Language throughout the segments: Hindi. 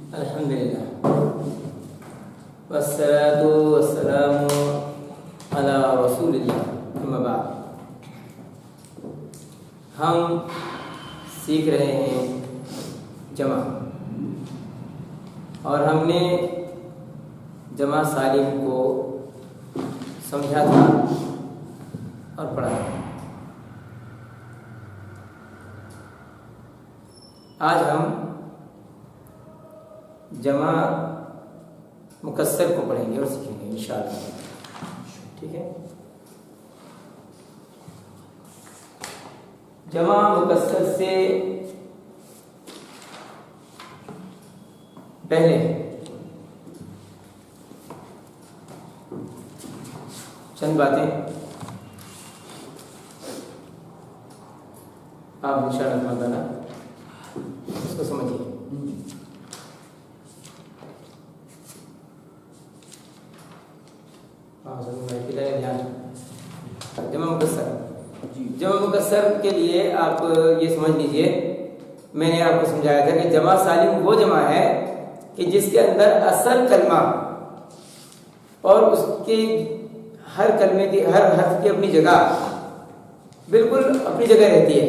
अल्हम्दुलिल्लाह वस्सलातु वस्सलामु अला रसूलिल्लाह, अम्मा बाद। हम सीख रहे हैं जमा, और हमने जमा सालिम को समझा था और पढ़ा था। आज हम जमा मुकस्सर को पढ़ेंगे और सीखेंगे इंशाअल्लाह। ठीक है। जमा मुकस्सर से पहले चंद बातें आप इंशाअल्लाह इसको समझिए। जमा मुकस्सर के लिए आप ये समझ लीजिए, मैंने आपको समझाया था कि जमा सालिम वो जमा है कि जिसके अंदर असल कलमा और उसके हर कलमे की हर हर्फ की अपनी जगह बिल्कुल अपनी जगह रहती है।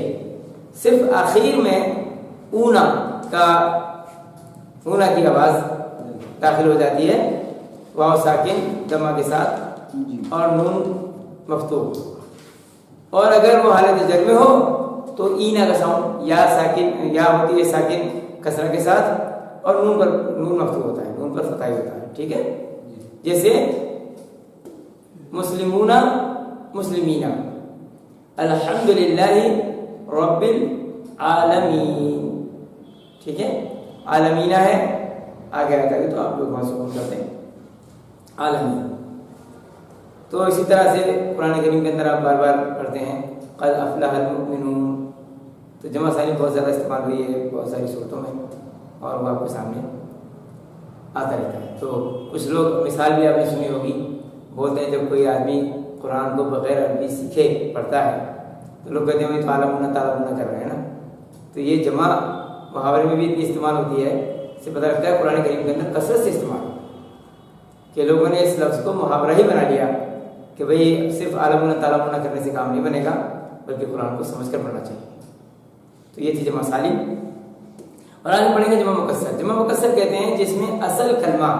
सिर्फ आखिर में ऊना की आवाज दाखिल हो जाती है, वाव साकिन जमा के साथ और नून मफ्तूह। और अगर वो हालत जर में हो तो ईना का साउंड या साकिन या होती है साकिन कसरा के साथ, और नून मफ्तूह होता है, नून पर फताही होता है। ठीक है। जैसे मुस्लिमूना मुस्लिमीना, अल्हम्दुलिल्लाहि रब्बिल आलमीन। ठीक है। आलमीना है, आगे आ जाएगा तो आप लोग वहां सुकून करते हैं आलमीन। तो इसी तरह से कुरान करीम के अंदर आप बार बार पढ़ते हैं क़द अफ़लहल मुमिनून। तो जमा सालिम बहुत ज़्यादा इस्तेमाल हुई है बहुत सारी सूरतों में, और वो आपके सामने आता रहता है। तो कुछ लोग मिसाल भी आपने सुनी होगी, बोलते हैं जब कोई आदमी कुरान को बगैर अरबी सीखे पढ़ता है तो लोग कहते हैं तालमुना कर रहे हैं ना। तो ये जमा मुहावरे में भी इतनी इस्तेमाल होती है, इससे पता लगता है कुरान करीम के अंदर कसरत से इस्तेमाल कि लोगों ने इस लफ्ज़ को मुहावरा ही बना लिया कि भाई सिर्फ आलमुना तालमुना करने से काम नहीं बनेगा, बल्कि कुरान को समझ कर पढ़ना चाहिए। तो ये थी जमा सालिम। और आगे पढ़ेंगे जमा मुकस्सर। जमा मुकस्सर कहते हैं जिसमें असल कलमा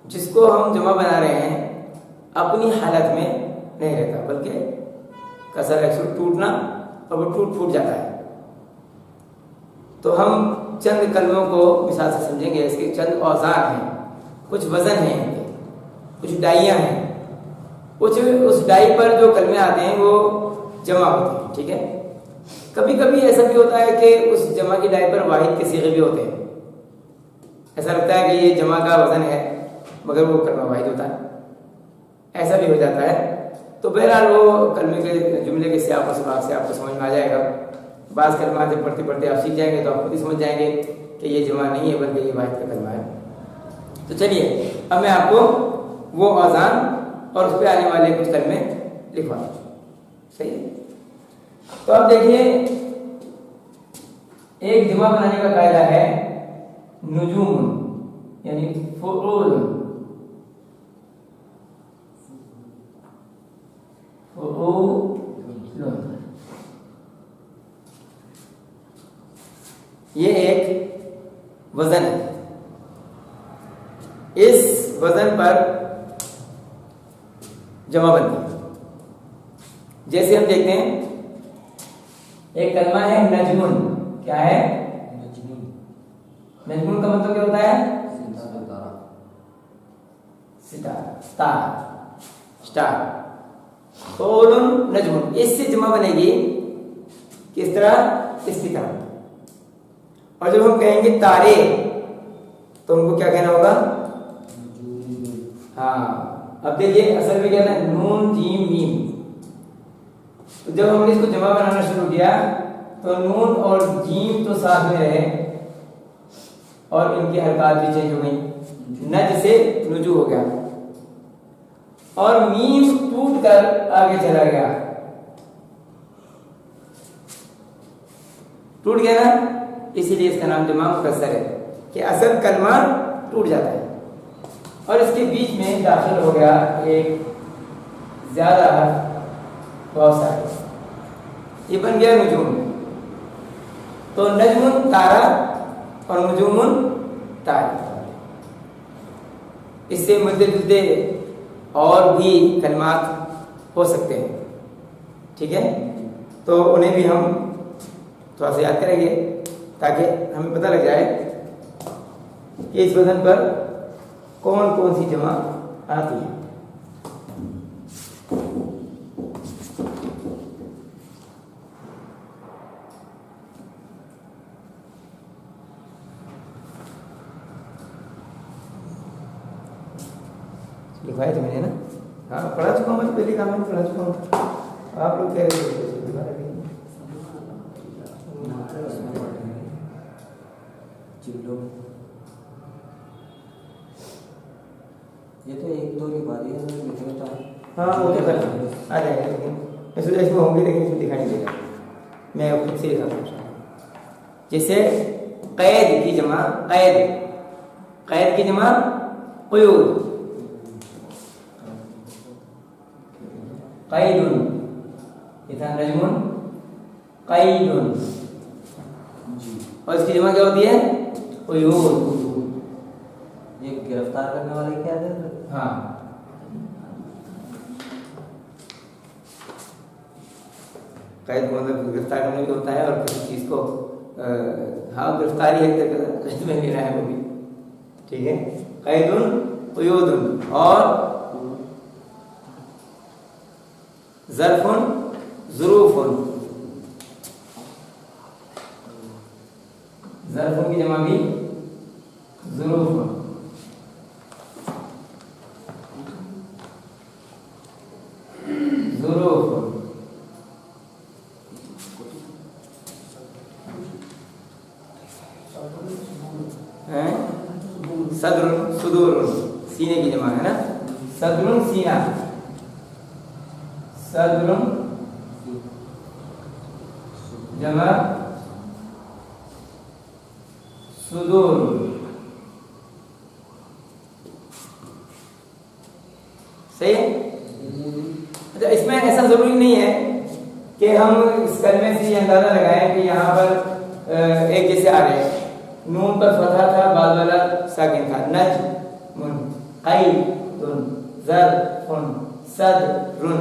जिसको हम जमा बना रहे हैं अपनी हालत में नहीं रहता, बल्कि कसर अक्सर टूटना और वो फूट जाता है। तो हम चंद कलमों को मिसाल से समझेंगे। इसके चंद औजार हैं, कुछ वजन हैं, कुछ डाइयाँ हैं, कुछ उस डाई पर जो कलमे आते हैं वो जमा होते हैं। ठीक है। कभी कभी ऐसा भी होता है कि उस जमा की डाई पर वाहिद के सीगे भी होते हैं। ऐसा लगता है कि ये जमा का वजन है मगर वो कलमा वाहिद होता है, ऐसा भी हो जाता है। तो बहरहाल वो कलमे के जुमले के सियाक़ और सबाक़ से आपको समझ में आ जाएगा। बाज़ कलमात जब पढ़ते पढ़ते आप सीख जाएंगे तो आप खुद ही समझ जाएंगे कि ये जमा नहीं है बल्कि ये वाहिद का कलमा है। तो चलिए अब मैं आपको वो औज़ान और उस पर आने वाले कुछ कलमे लिखवा दूँ। सही है। तो अब देखिए, एक जमा बनाने का कायदा है नुजूम यानी फुऊल। ये एक वजन है। इस वजन पर जमा बनती है। जैसे हम देखते हैं एक कलमा है नजमुन। क्या है? नजमुन का मतलब क्या होता है? सितारा, स्टार। तो नजमुन, इससे जमा बनेगी किस तरह? इसकी तरह। और जब हम कहेंगे तारे तो उनको क्या कहना होगा? हाँ। अब देखिए असल में क्या है, नून जीम मीम। तो जब हमने इसको जमा बनाना शुरू किया तो नून और जीम तो साथ में रहे और इनकी हरकत भी चेंज हो गई। नज से नुजू हो गया और मीम टूट कर आगे चला गया। टूट गया ना, इसीलिए इसका नाम जमा मुकस्सर है। कि असद कलमा टूट जाता है। और इसके बीच में दाखिल हो गया एक ज्यादा बहुत सारे, ये बन गया नुजूम। तो नजमुन तारा और नुजूमुन तारा, इससे मिलते जुलते और भी कलमात हो सकते हैं, ठीक है। तो उन्हें भी हम थोड़ा सा याद करेंगे ताकि हमें पता लग जाए कि इस वजन पर कौन कौन सी जमा आती है। लिखवाया तो मैंने ना, हाँ पढ़ा चुका हूँ, मैं पहले काम में पढ़ा चुका हूँ। आप लोग कह रहे थे ये तो एक दो की बात है। हाँ वो तो कर आ जाएगा, लेकिन मैं सोचा इसमें होंगे, लेकिन इसमें दिखाई नहीं देगा, मैं खुद से लिखा पूछा। जैसे कैद की जमा कैद, कैद की जमा क़ुयूद, क़ैदुन, ये था नजमुन क़ैदुन, और इसकी जमा क्या होती है? क़ुयूद। ये गिरफ्तार करने वाले क्या है? हाँ कैद को मतलब गिरफ्तार करने भी होता है, और किसी चीज को हाँ गिरफ्तारी है कैद में लेना है वो भी, ठीक है। कैदुन क़ुयूदुन और ज़र्फ़ुन ज़ुरूफ़ुन, ज़र्फ़ुन की जमा भी ज़ुरूफ़ुन, ज़ुरूफ़ुन, सदरुन सुदूरुन, सीने की जमा है ना, सदरुन सीना, सदरुन जमा सुदूर। सही है। अच्छा, इसमें ऐसा जरूरी नहीं है कि हम इस कलमे से ये अंदाजा लगाएं कि यहाँ पर एक जैसे आ रहे हैं, नून पर फतहा था, बाद वाला साकिन था, नजमुन क़ैदुन ज़र्फ़ुन सदरुन,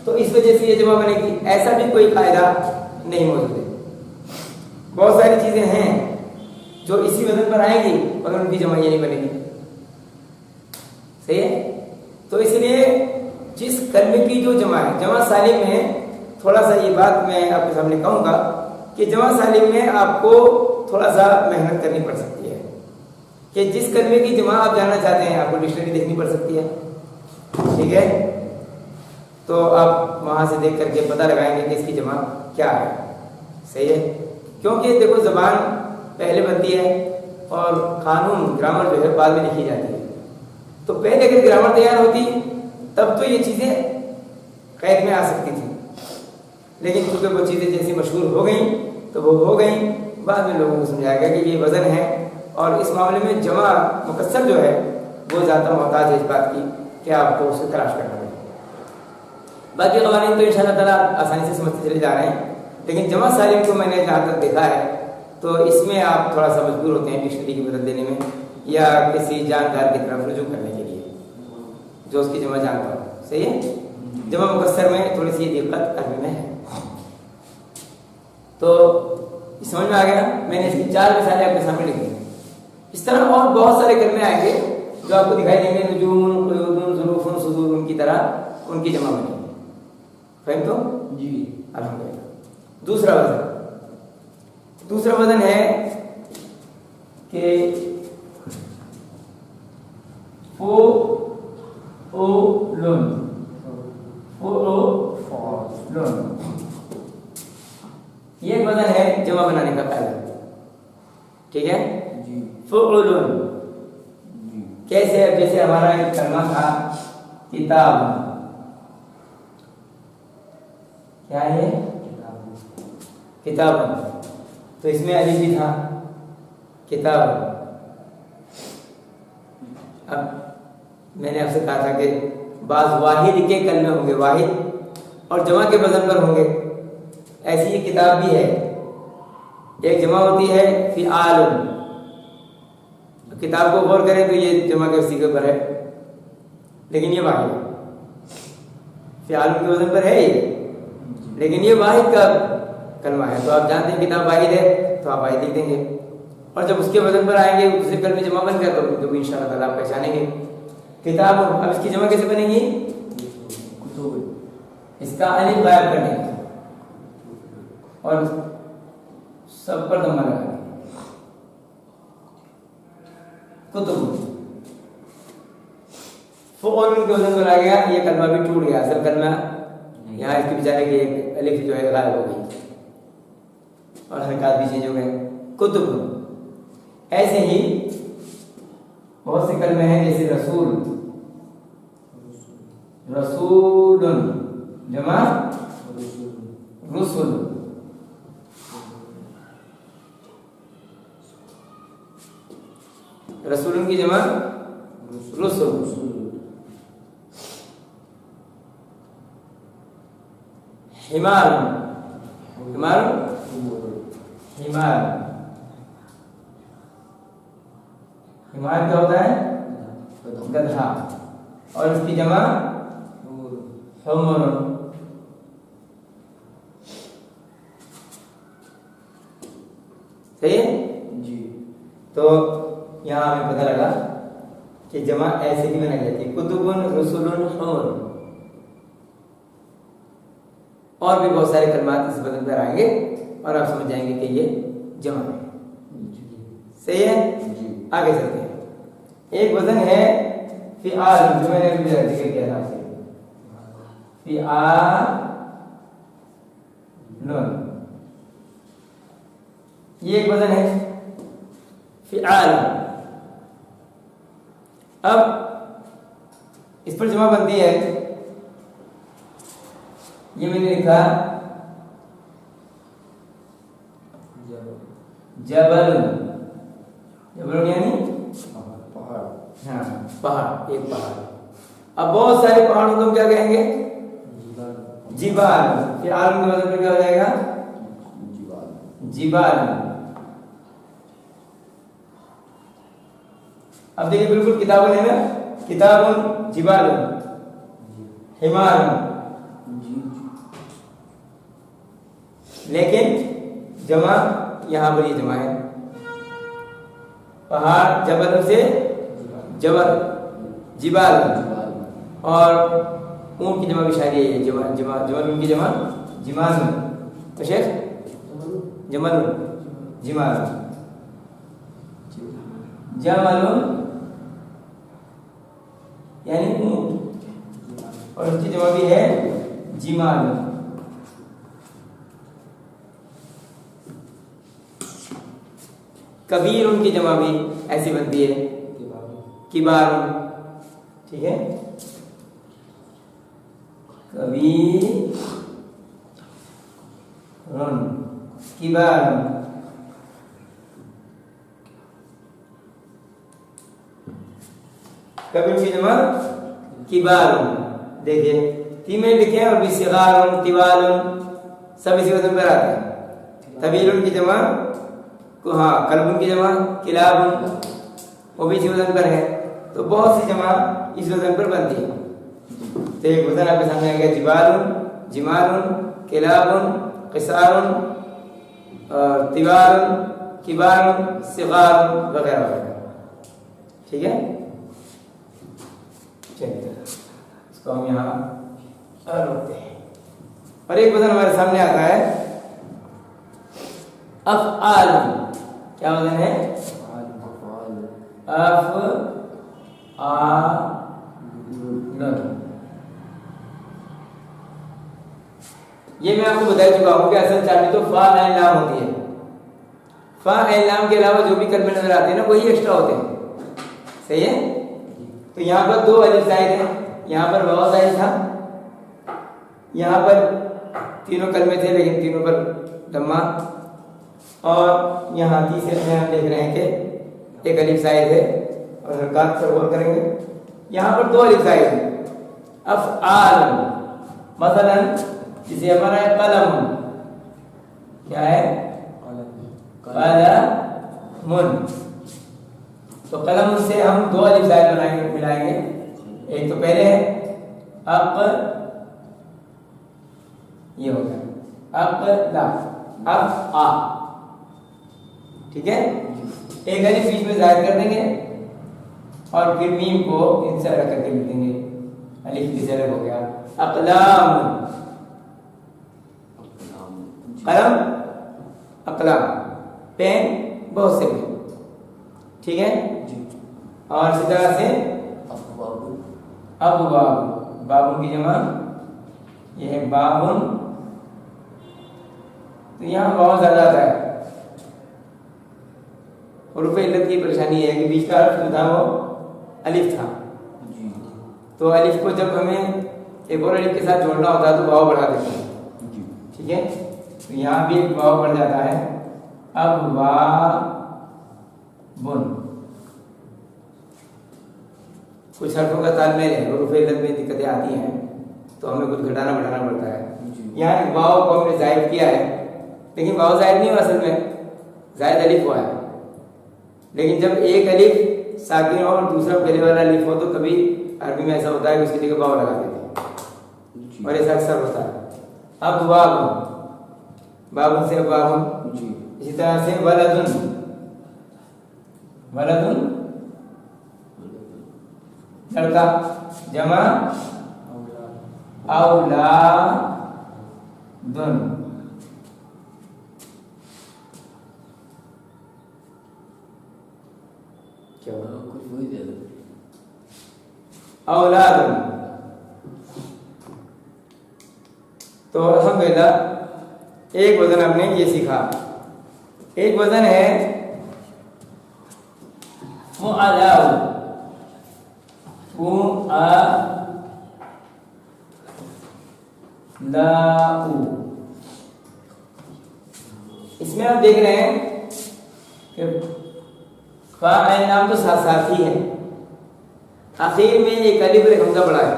तो इस वजह से ये जमा बनेगी। ऐसा भी कोई कायदा नहीं मौजूद है। बहुत सारी चीजें हैं जो इसी वजन पर आएंगी मगर उनकी जमा ये नहीं बनेगी, सही है। तो इसलिए जिस कलमे की जो जमा है, जमा सालिम में थोड़ा सा ये बात मैं आपके सामने कहूँगा कि जमा सालिम में आपको थोड़ा सा मेहनत करनी पड़ सकती है कि जिस कलमे की जमा आप जानना चाहते हैं आपको डिक्शनरी देखनी पड़ सकती है, ठीक है। तो आप वहां से देख करके पता लगाएंगे कि इसकी जमा क्या है, सही है। क्योंकि देखो जबान पहले बनती है और कानून ग्रामर जो है बाद में लिखी जाती है। तो पहले अगर ग्रामर तैयार होती तब तो ये चीजें कैद में आ सकती थी, लेकिन क्योंकि वो चीजें जैसी मशहूर हो गई तो वो हो गई, बाद में लोगों को समझाया गया कि ये वजन है। और इस मामले में जमा मुकस्सर जो है वो ज़्यादा मोहताज है इस बात की कि आपको उसको तलाश करना है। बाकी क़वानीन तो इंशाअल्लाह ताला आसानी से समझते चले जा रहे हैं, लेकिन जमा सालिम को मैंने जहाँ तक देखा है तो इसमें आप थोड़ा सा मजबूर होते हैं डिक्शनरी की मदद देने में या किसी जानकार की तरफ रुजू करने के लिए जो उसकी जमा जानता हो, सही है। जमा मुकस्सर में थोड़ी सी दिक्कत अरबी में है। तो समझ में आ गया। मैंने इसकी 4 मिसालें आपके सामने लिखी हैं। इस तरह और बहुत सारे कलमे आएंगे जो आपको दिखाई देंगे, नुजूम क़ुयूदुन ज़ुरूफ़ुन सुदूरुन की तरह उनकी जमा बनेगी। फहम तो जी अल्हम्दुलिल्लाह। दूसरा वजन है कि फ़ुलुन, ये वजन है जमा बनाने का कायदा, ठीक है जी। फ़ुलुन कैसे? जैसे हमारा एक कलमा था किताब, क्या है किताब, तो इसमें अलिफ भी था किताब, अब मैंने आपसे कहा था कि बाज़ वाहिद के कलमे होंगे, वाहिद और जमा के वजन पर होंगे। ऐसी ये किताब भी है, एक जमा होती है फ़िआल, किताब को गौर करें तो ये जमा के सीगे पर है, लेकिन ये वाहिद फ़िआल के वजन पर है ये, लेकिन ये वाहिद का कलमा है। तो आप जानते हैं किताब वाहिद है तो आप वाहिद लिख देंगे, और जब उसके वजन पर आएंगे दूसरे कलमे जमा बन गया तो इंशाअल्लाह ताला आप पहचानेंगे किताब। अब इसकी जमा कैसे बनेगी? इसका अलिफ गायब करने और सब पर दम्मा लगाएंगे, कुतुब। फ़ुअल के वजन पर आ गया, ये कलमा भी टूट गया, असल कलमा यहाँ इसके बेचारे की एक अलिफ जो है गायब हो गई और हरकत भी चेंज हो गए, कुतुब। ऐसे ही बहुत से कलमे हैं, जैसे रसूल, रसूलुन जमा रुसुल, रसूलुन की जमा रुसुल। हिमार, हिमार, हिमार, हिमार क्या होता है? गधा, और इसकी जमा हुमर। सही है जी। तो यहाँ हमें पता लगा कि जमा ऐसे भी बनाई जाती है, कुतुबुन, रुसुलुन, हुमर। और भी बहुत सारे कलमात इस वजन पर आएंगे और आप समझ जाएंगे कि ये जमा है। सही है, आगे चलते हैं। एक वजन है फ़िआल, जो मैंने अभी जिक्र किया था, फ़िआल, ये एक वजन है फ़िआल। अब इस पर जमा बनती है, ये मैंने लिखा जबल, जबल यानी पहाड़, हाँ पहाड़, एक पहाड़। अब बहुत सारे पहाड़ों को हम क्या कहेंगे? जिबाल। फिर आलम के वजन पे क्या हो जाएगा? जिबाल। अब देखिए बिल्कुल किताबुन है ना, किताबुन, जिबालुन, हिमारुन, लेकिन जमा यहां पर ये जमा है, पहाड़ जबल से जबल, जिबाल, और ऊंट की जमा भी शायद ये जमा, जमा, जमल उनकी जमा जिमानुन, तो शेख जमलुन, जिमानुन, जमलुन यानी ऊंट, और उसकी जमा भी है जिमानुन। कबीर उनकी जमा भी ऐसी बनती है, किबार, ठीक है, कबीर, किबार। कबीर की जमा किबार। देखिए तीन में लिखे हैं, और भी सिगार, तिवाल सब इसी वजन पर आते हैं। तबीर की जमा को, हाँ कल्बुन की जमा किलाबुन, वो भी इसी वजन पर है। तो बहुत सी जमा इस वजन पर बनती है। तो एक वजन आपके सामने आ गया, जिबालुन, जिमालुन, किलाबुन, किसारुन, तिवारुन, किबारुन, सिगारुन वगैरह वगैरह। ठीक है, चलिए इसको हम यहाँ रोकते हैं। और एक वजन हमारे सामने आता है अफ़आल। क्या वजन है? अफ़आल। ये मैं आपको बता चुका हूं कि असल चाबी तो फा ऐन लाम होती है। फा ऐन लाम के अलावा जो भी कलमे नजर आते हैं ना, वही एक्स्ट्रा होते हैं। सही है, तो यहाँ पर दो अलिफ जायद है, यहाँ पर वाव जायद था, यहाँ पर तीनों कलमे थे लेकिन तीनों पर दम्मा, और यहाँ तीसरे में हम देख रहे हैं कि एक अलिफ जायद है और हरकत पर गौर करेंगे। यहाँ पर दो अलिफ जायद है। अफ़आल मसलन जिसे हमारा है कलम, क्या है कलमुन, तो कलम से हम दो अलिफ जायद बनाएंगे, मिलाएंगे। एक तो पहले है अक, ये हो गया अक़ला, अब आ, ठीक है। एक अलिफ बीच में जायद कर देंगे और फिर मीम को इनसे अलग करके लिख देंगे, अलिफ की से अलग हो गया अक़लाम, कलम अक़लाम, पेन बहुत से पेन, ठीक है। और इसी तरह से अब बाबुन की जमा ये है बाबुन, तो यहाँ बहुत ज्यादा आता है। हुरूफ इल्लत की परेशानी है कि बीच का हर्फ जो था वो अलिफ था, तो अलिफ को जब हमें एक और अलिफ के साथ जोड़ना होता है तो वाव बढ़ा देते हैं, ठीक है। तो यहाँ भी एक वाव बढ़ जाता है अब वाबुन। कुछ हर्फों का तालमेल है, हुरूफ इल्लत में दिक्कतें आती हैं तो हमें कुछ घटाना बढ़ाना पड़ता है। यहाँ वाव को हमने जायद किया है, लेकिन वाव जायद नहीं हुआ, असल में जायद अलिफ हुआ है। लेकिन जब एक अलिफ साकिन और दूसरा पहले वाला अलिफ हो तो कभी अरबी में ऐसा होता है कि उसकी जगह वाव लगा देते हैं, और ऐसा अक्सर होता है। अब वाबुन, बाबुन से वाबुन, इसी तरह से वलदुन, वलदुन लड़का, जमा औलादुन, औलादुन। तो अल्हम्दुलिल्लाह एक वजन हमने ये सीखा। एक वजन है फुअलाउ, फुअलाउ। इसमें आप देख रहे हैं कि फा नाम तो साथ साथ ही है, आखिर में एक अलिफ और एक हमजा पड़ा है,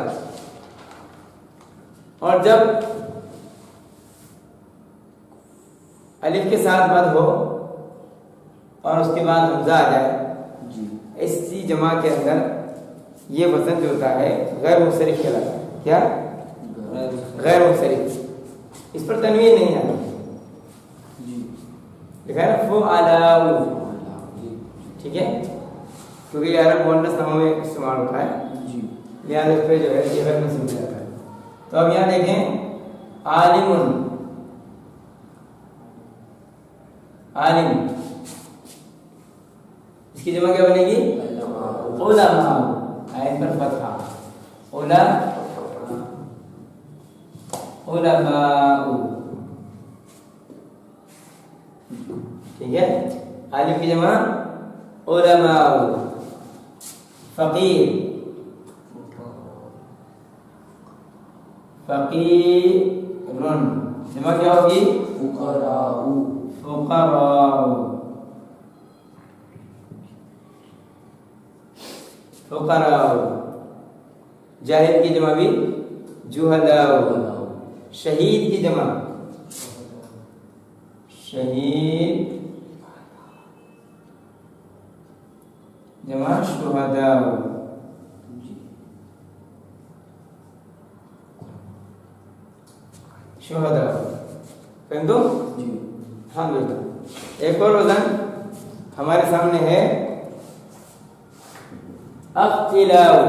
और जब अलिफ के साथ मद हो और उसके बाद हमजा आ जाए, इसी जमा के अंदर ये वजन जो होता है गैर मुंसरिफ कहलाता है। क्या गैर मुंसरिफ, इस पर तनवीन नहीं आती, लिखा है ना फुअलाउ, ठीक है, क्योंकि अरब मुअन्नस नामों में इस्तेमाल होता है, लिहाजा इस पे जो है ये गैर मुंसरिफ जाता है। तो अब यहाँ देखें आलिमुन, आलिम, इसकी जमा क्या बनेगी उलमा, आयत पर फतहा, उलमाउ, ठीक है। आलिम की जमा उलमाउ। फकीर, फकीरुन, जमा क्या होगी फुकराउ, फुकराउ, फुकराउ। जाहिद की जमा भी जुहलाउ। शहीद की जमा शहीद, जमा शुहदाउ। शुहदाउ कह दो जी। हाँ बेटा, एक और वजन हमारे सामने है अफ़इलाउ,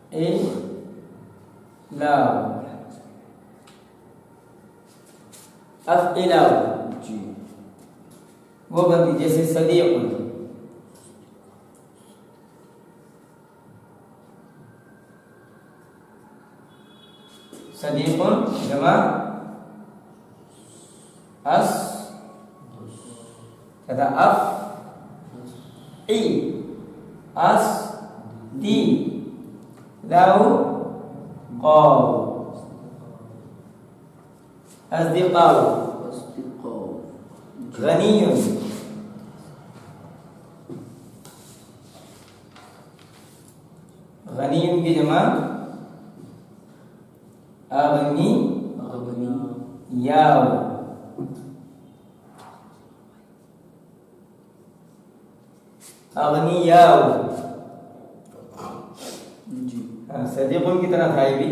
अफ़इलाउ, अफ़इलाउ जी। वो बनती जैसे सदीक़ुन, सदीक़ुन जमा अस, कहता अफ ई अस दी लाउ कौ अस्दिक़ाउ, गनीयुन, गनीयुन की जमा अगनी याव, अगनियाव जी। सदिकुन की तरह था ये भी,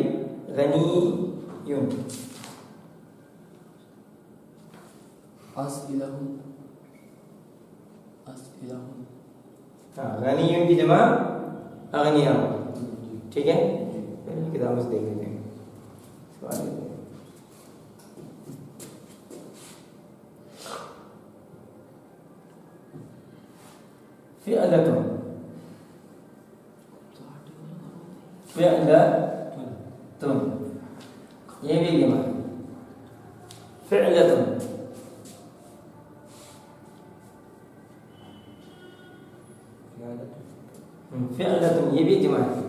गनीयुन। गनीयुन की जमा अगनियाव, ठीक है। किताब से देख लेते हैं, सवाल लेते हैं। फ़िअलतुन, फ़िअलतुन, ये भी जमा फ़िअलतुन। फ़िअलतुन ये भी जमा है।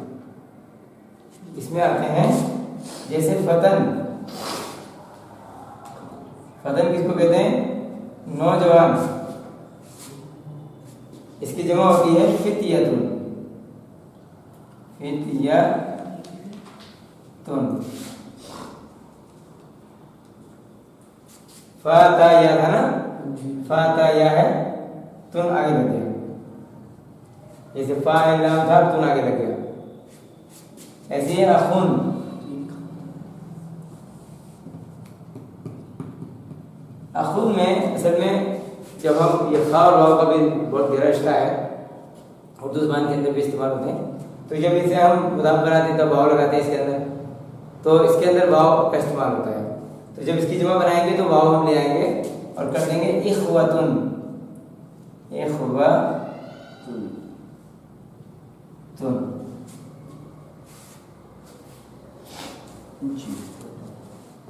इसमें आते हैं जैसे फतन, फतन किसको कहते हैं? नौजवान। इसकी जमा होती है फितियतुन, फितियतुन। फाता या था ना, फाता या है, तुन आगे लग गया। जैसे फाइल नाम था, तुन आगे लग गया। ऐसे ही अखुन, अखुन में असल में जब हम ये खा और वाव का भी बहुत गहरा रिश्ता है, उर्दू ज़बान के अंदर भी इस्तेमाल होते हैं। तो जब इसे हम मुदाफ बनाते हैं तब वाव लगाते हैं इसके अंदर, तो इसके अंदर वाव का इस्तेमाल होता है। तो जब इसकी जमा बनाएंगे तो वाव हम ले आएंगे और कर देंगे इख्वतुन, इख्वतुन,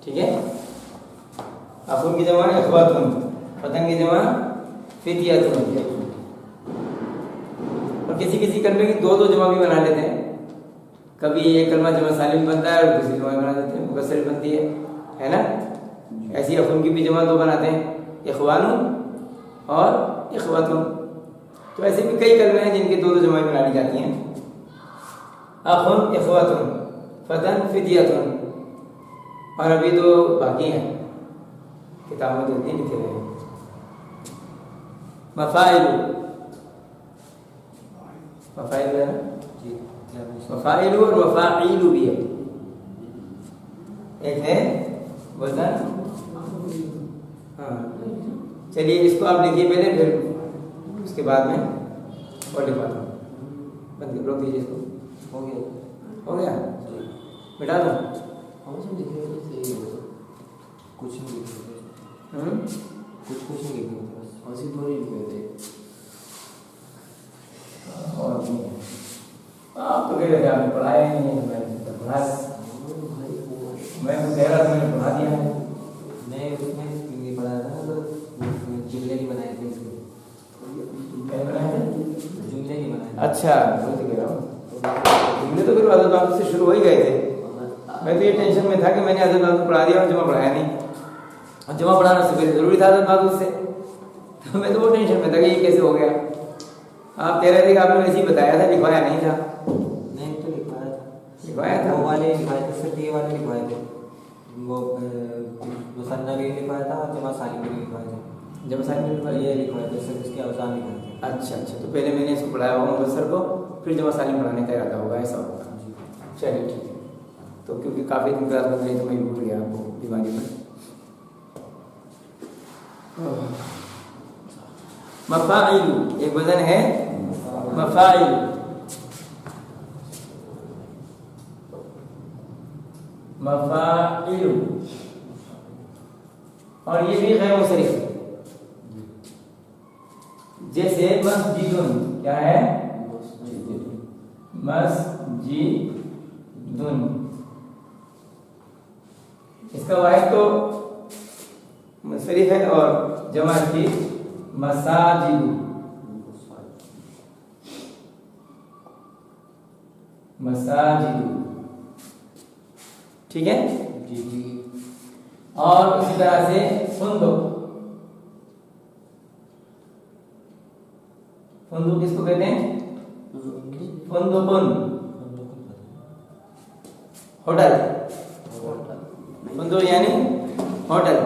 ठीक है। अखुन की जमा इख्वतुन, फतन की जमा फितियतुन। और किसी किसी कलमे की दो दो जमा भी बना लेते हैं। कभी एक कलमा जमा सालिम बनता है और दूसरी जमा बना देते हैं, मुकस्सर बनती है ना। ऐसी अखुन की भी जमा दो बनाते हैं, इख्वानुन और इख्वतुन। तो ऐसे भी कई कलमे हैं जिनकी दो दो जमा बना ली जाती हैं। अखुन इख्वतुन, फतन फितियतुन। और अभी तो बाकी हैं, किताब में 2-3 लिखे हुए हैं। मफाइलु, मफाइल है ना, मफाइलु और मफाइलु भी है। एक है वजन, हाँ। चलिए इसको आप लिखिए पहले, फिर उसके बाद में और लिखवाता हूँ। बंद रोक दीजिए इसको। हो गया, हो गया, मिटा दो। कुछ नहीं लिखे, कुछ नहीं लिखे, ऐसी थोड़ी लिखे थे। और आप तो कह रहे थे आपने पढ़ाया ही नहीं, मैंने तो पढ़ाया, मैं तो कह रहा था मैंने पढ़ा दिया है। मैं उसमें नहीं पढ़ाया था, तो जुमले नहीं बनाए थे इसके, क्या बनाया था? जुमले नहीं बनाए। अच्छा, वही तो कह रहा हूँ। जुमले तो फिर आदत बात से शुरू हो ही गए थे। मैं तो ये टेंशन में था कि मैंने आदत बात को पढ़ा दिया और जमा पढ़ाया नहीं, और जमा पढ़ाना से फिर जरूरी था आदत बात उससे। तो मैं तो वो टेंशन में था कि ये कैसे हो गया। आप कह रहे थे कि आपने वैसे ही बताया था, लिखवाया नहीं था। नहीं तो लिखवाया था, वो वाले लिखवाए थे, सिर्फ ये वाले लिखवाए थे। वो मुसन्ना भी लिखवाया था और जमा सालिम भी लिखवाए थे। जमा सालिम भी लिखवाया, ये लिखवाए थे, सिर्फ इसके अवसान लिखवाए थे। अच्छा, तो पहले मैंने इसको पढ़ाया होगा मुबस्सर को, फिर जमा सालिम पढ़ाने का इरादा होगा, ऐसा होगा। चलिए ठीक है। तो क्योंकि काफ़ी दिन क्लास बन रही तो मैं भूल गया आपको बीमारी में। मफाइल एक वजन है, मफाइल। मफाइल, और ये भी गैर मुसरिफ। जैसे मस्जिदुन, क्या है? मस्जिदुन। इसका वाहिद तो मुसरिफ है और जमा की मसाजिदु, मसाजिदु, ठीक है जी। और इसी तरह से सुन दो, फुंदुक किसको कहते हैं? फुंदुकुन, होटल। फुंदुक यानी होटल।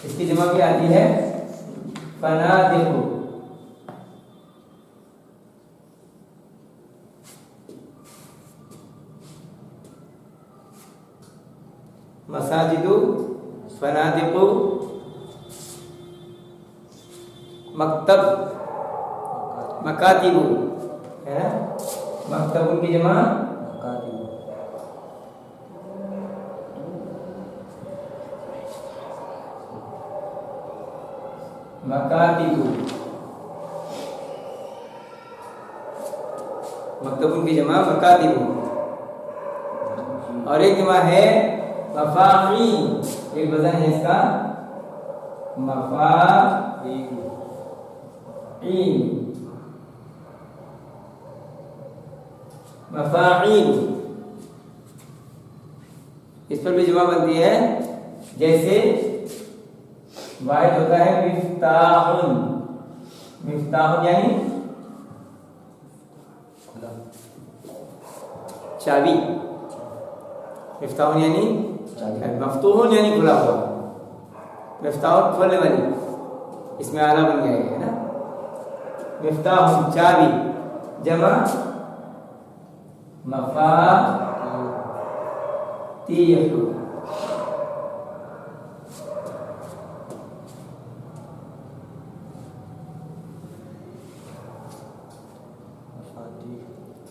इसकी जमा भी आती है फनादिकु। मसाजिदु, फनादिकु, मकतब, मकातिबु है ना। मकतबुन की जमा मकातिबु। मकतबुन की जमा मकातिबु। और एक जमा है मफाईन। एक वजन है इसका मफाईन। मफाईन, इस पर भी जमा बनती है। जैसे वाहिद होता है मिफ्ताहुन। मिफ्ताहुन यानी चाबी। मिफ्ताहुन यानी मफ्तूहुन यानी खुला हुआ। मिफ्ताहुन खोलने वाली, इसमें आला बन गया है ना। मिफ्ताहुन चाबी, जमा मफातीह।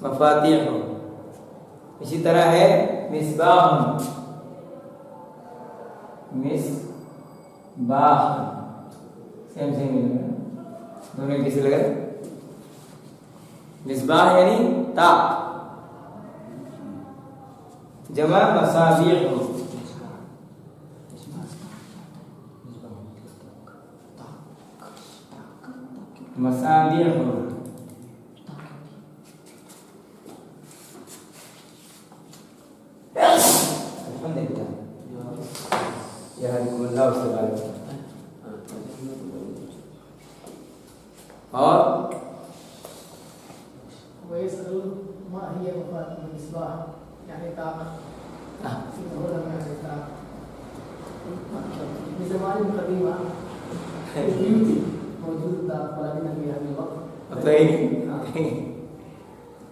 मफातीह। इसी तरह है मिसबाह। मिसबाह सेम सेम दोनों किसी लगे। मिसबाह यानी ताक, जमा मसाबीह। मसाबीह और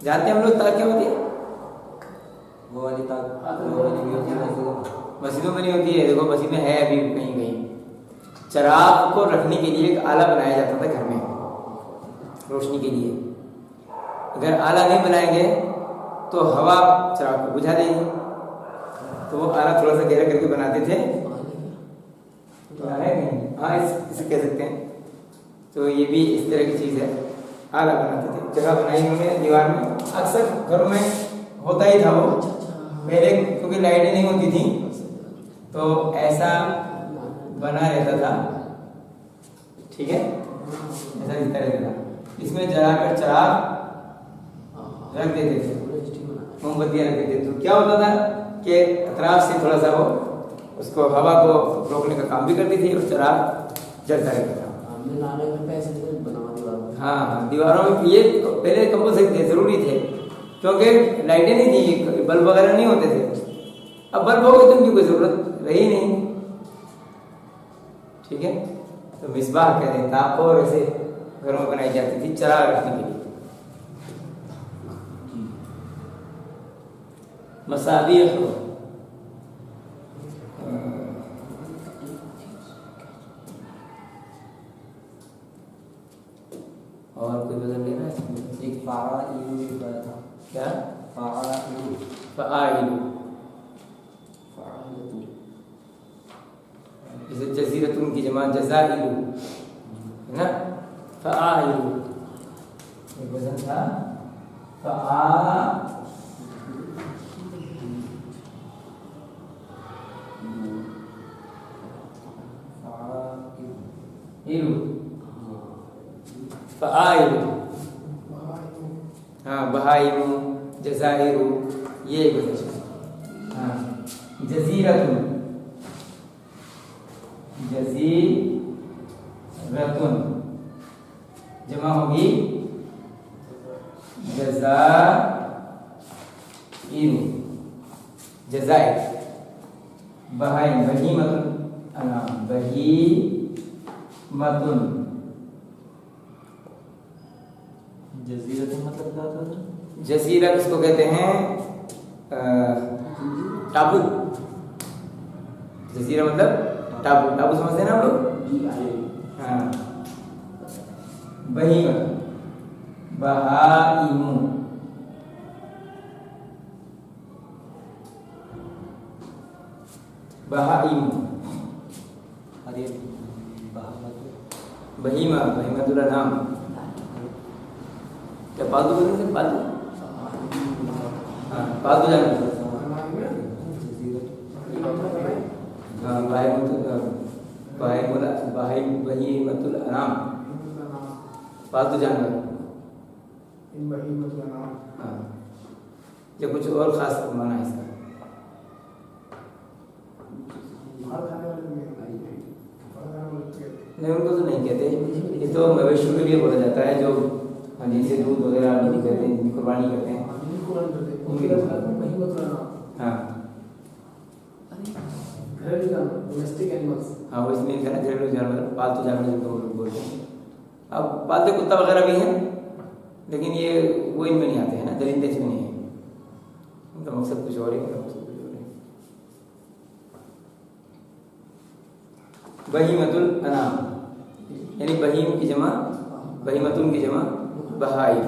जानते हैं हम लोग ताक क्या होती है? वो वाली ताक वो वाली भी होती है मस्जिदों में नहीं होती है। देखो मस्जिद में है अभी कहीं कहीं। चिराग को रखने के लिए एक आला बनाया जाता था घर में रोशनी के लिए। अगर आला नहीं बनाएंगे तो हवा चिराग को बुझा देगी। तो वो आला थोड़ा सा गहरा करके बनाते थे। तो है नहीं, हाँ इसे कह सकते हैं। तो ये भी इस तरह की चीज़ है। आला बनाते थे, जगह बनाई उन्होंने दीवार में। अक्सर घरों में होता ही था वो पहले, क्योंकि लाइटें नहीं होती थी तो ऐसा बना रहता था। ठीक है, ऐसा दिखता रहता था। इसमें जलाकर चिराग रख देते थे, मोमबत्तियां रख देते थे। तो क्या होता था कि अतराफ से थोड़ा सा वो उसको हवा को रोकने का काम भी करती थी और चिराग जलता रहता था। हाँ, दीवारों में ये पहले कंपल्सरी थे, जरूरी थे, क्योंकि लाइटें नहीं थी, बल्ब वगैरह नहीं होते थे। अब बल्ब हो गए तो उनकी कोई जरूरत रही नहीं। ठीक है, तो मिसबाह कहते हैं ताक, और ऐसे घरों में बनाई जाती थी चिराग रखने के लिए। मसाबीह और कोई बदल लेना है। एक फाइलू भी पढ़ा था। क्या? फाइलू फाइलू, जैसे जज़ीरतुन की जमा जज़ाइलू है ना। फाइलू एक वजन था फाइलू। हाँ, बहाइमु, जज़ाइरु, ये एक वजन। हाँ, जज़ीरतुन, जज़ीरतुन जमा होगी जज़ाइर, जज़ाइर, बहाइन, बहीमतुल अनाम, बहीमतुन। जजीरत मतलब क्या होता है? जजीरा किसको कहते हैं? टापू। जजीरा मतलब टापू, टापू समझते हैं ना आप लोग? हाँ। बहीमत, बहाइमु, बहाइमु, अरे बहामत बहीमा, बहीमतुल अनाम। क्या पालतू बोलते हैं? पालतू, हाँ पालतू जानवर। हाँ बहीमतुल अनाम, पालतू जानवर। हाँ, या कुछ और खास माना है इसका? नहीं, उनको तो नहीं कहते। ये तो मवेशियों के लिए बोला जाता है, जो जिनसे दूध वगैरह कहते हैं, कुर्बानी करते हैं। हाँ डोमेस्टिक एनिमल्स। हाँ, वो इसमें लिखा है घरेलू जानवर, पालतू जानवर जिनको हम लोग बोलते हैं। अब पालतू कुत्ता वगैरह भी हैं, लेकिन ये वो इनमें नहीं आते हैं ना, दरिंदे इसमें नहीं है। उनका मकसद कुछ और है, उनका मकसद कुछ और है। बहीमतुल अनाम यानी बहीम की जमा, बहीमतुन की जमा बहाई।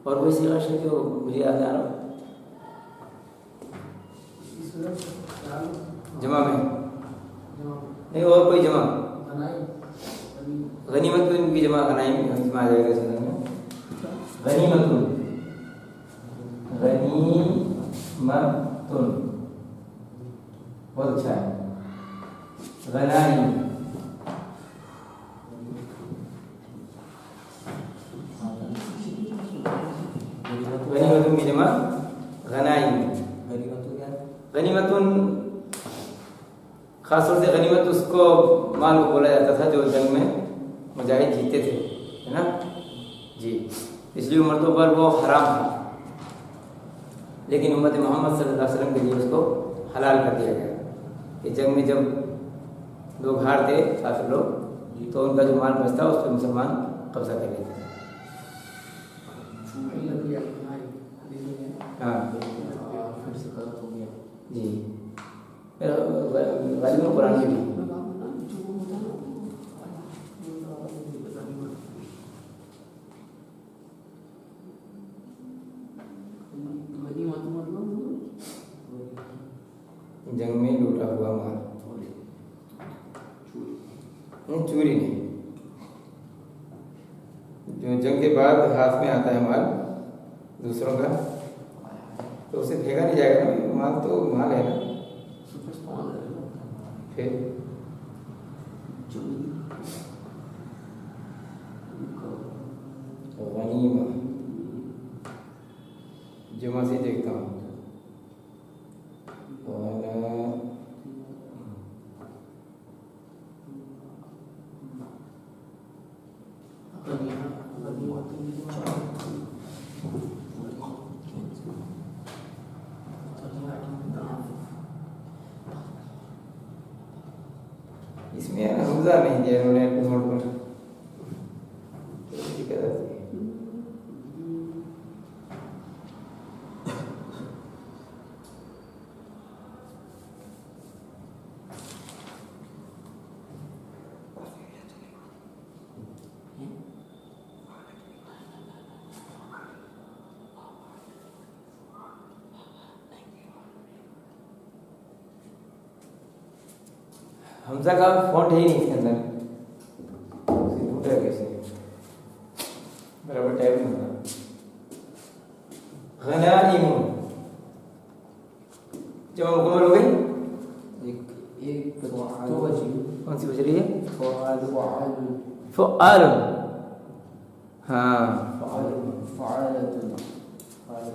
और कोई सी राशि जो मुझे याद आ रहा जमा में? नहीं, और कोई जमा? गनीमत की जमा गनाइम इसमें आ जाएगा। गनीमतुन, गनीमतुन बहुत अच्छा है। गनाइम, गनीमतुन की जमा गनाइम। गनीमतुन खासतौर से गनीमत उसको माल को बोला जाता था जो जंग में मुजाहिद जीते थे, है ना जी। पिछली उम्मतों पर वो हराम था, लेकिन उम्मत मोहम्मद सल्लल्लाहु अलैहि वसल्लम के लिए उसको हलाल कर दिया गया। कि जंग में जब लोग हारते काफिर लोग, तो उनका जो माल बचता उस पर मुसलमान कब्जा कर लेते थे। हाँ जी, गालिबन कुरान में भी जंग में लूटा हुआ माल, नहीं चोरी नहीं, जो जंग के बाद हाथ में आता है माल दूसरों का, तो उसे फेंका नहीं जाएगा ना, माल तो माल है ना। फिर गनीमा जमा से देखता हूँ। इसमें हमजा नहीं दिया उन्होंने नोट पर, हमजा का फॉन्ट है ही नहीं इसके अंदर, ढूंढेगा कैसे? बराबर टाइप नहीं होता। गनाइम जब मुकम्मल हो गई, एक तो बची कौन सी बच रही है? फ़आल, फ़आल। हाँ फ़आल, फ़आलतुन, फ़आल,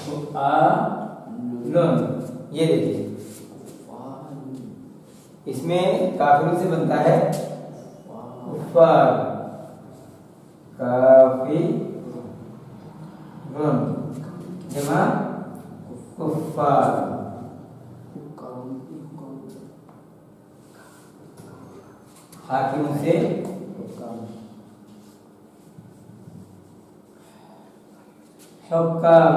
फ़आल इसमें काफिर से बनता है कुफ्फार, काफिर जमा कुफ्फार। हाकिम से हुक्काम,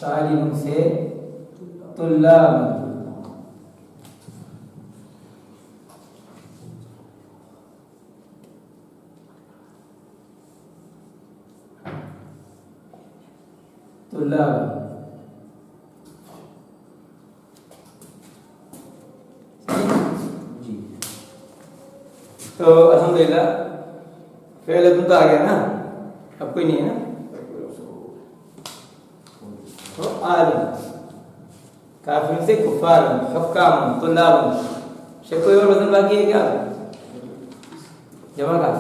तालिम से तुल्लाब, तुल्लाब। तो अल्हम्दुलिल्लाह फेल तो आ गया ना, अब कोई नहीं है ना। तो आलिम, काफिर से कुफार, हुक्काम, तुल्लाब। शेख कोई और वजन बाकी है क्या जमा का?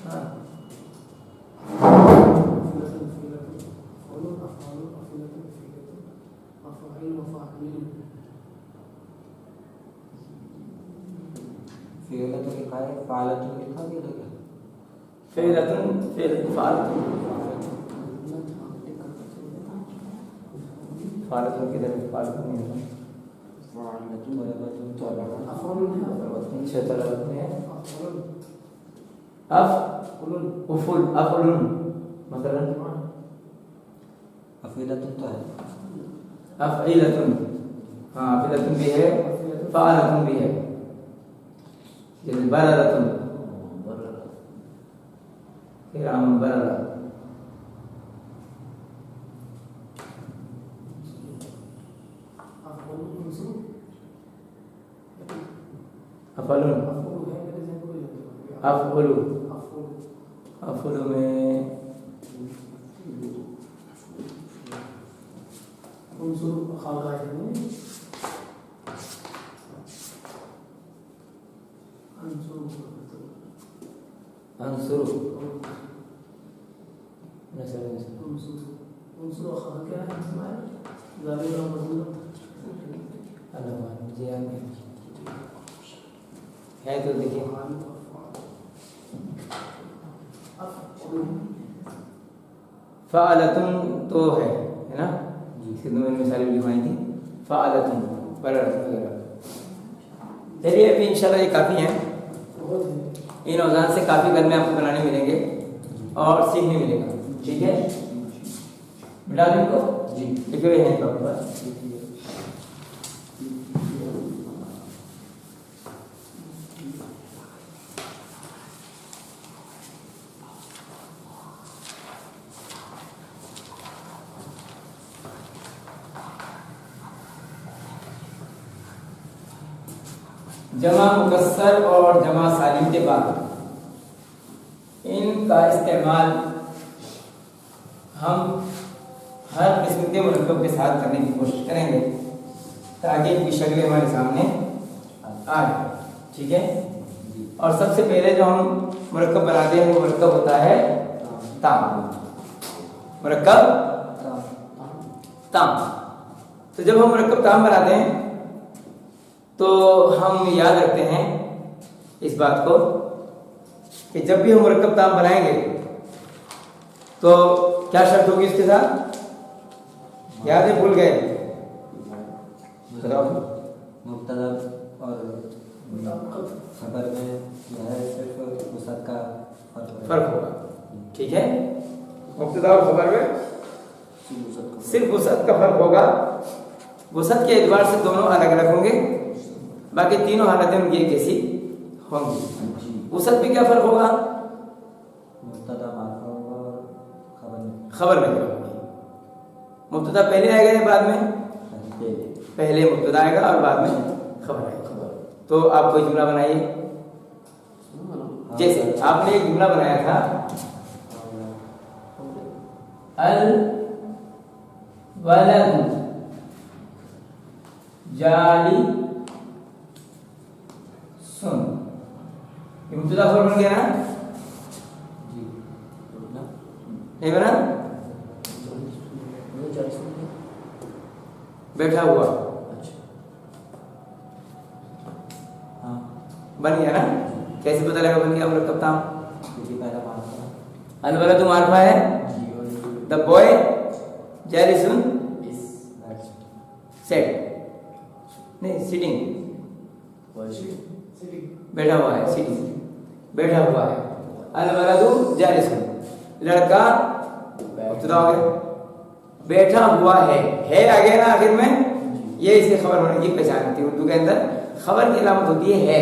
हाँ। फ़िअलतुन लिखा है, फ़अलतुन लिखा भी है। फ़िअलतुन, फ़िअलतुन, फ़अलतुन, फ़अलतुन किधर है? फ़अलतुन नहीं है। अच्छा तलबत में है। उफुल, अफुलुन मसलन। अफ़ीलतुन तो है। अफ़ईलतुन, हाँ अफ़ईलतुन भी है, फ़अलतुन भी है। जैसे बररतुन, किराम बररा। अफलुन, अफलु, अफलु में अंसुरु, है तो देखिए फ़अलतुन तो है ना, इसके दो मैंने मिसालें लिखवाई थी। फ़अलतुन, बररतुन वगैरह। चलिए अभी इंशाल्लाह ये काफ़ी हैं। इन औज़ान से काफ़ी कलमे आपको बनाने मिलेंगे और सीखने मिलेगा। ठीक है, मिला दें इनको जी, लिखे हुए हैं आपके पास। जमा मुकस्सर और जमा सालिम के बाद इनका इस्तेमाल हम हर किस्म के मुरक्कब के साथ करने की कोशिश करेंगे ताकि इनकी शक्लें हमारे सामने आए। ठीक है, और सबसे पहले जो हम मुरक्कब बनाते हैं वो मुरक्कब होता है ताम। मुरक्कब ताम। तो जब हम मुरक्कब ताम बनाते हैं तो हम याद रखते हैं इस बात को कि जब भी हम मुरक्कब ताम बनाएंगे तो क्या शर्त होगी इसके साथ? याद है, भूल गए? मुब्तदा और खबर में जो है सिर्फ वसत का फर्क होगा। ठीक है, मुब्तदा और खबर में सिर्फ वसत का फर्क होगा। वसत के एतबार से दोनों अलग अलग होंगे, बाकी तीनों हालतें उनकी एक जैसी होंगी। वसत में क्या फर्क होगा? मुब्तदा मार्फा होगा और खबर में क्या होगी? मुब्तदा पहले आएगा या बाद में? पहले मुब्तदा आएगा और बाद में खबर आएगा। तो आप कोई जुमला बनाइए। जैसे आपने एक जुमला बनाया था, अल वलद जाली सुन। ये मुब्तदा खबर बन गया ना? नहीं बना? बैठा हुआ। अच्छा। हाँ बन गया ना? कैसे पता लगा बन गया मुरक्कब ताम? क्योंकि पहला मार्का था। अल वलदु मार्फा है, द बॉय जालिसुन सेट नहीं सिटिंग, बैठा हुआ है, सिटिंग बैठा हुआ है। अल वलदु जालिसुन लड़का मुब्तदा हो गया, बैठा हुआ है आ गया ना आखिर में, ये इसके खबर होने की पहचान होती है। उर्दू के अंदर खबर की अलामत होती है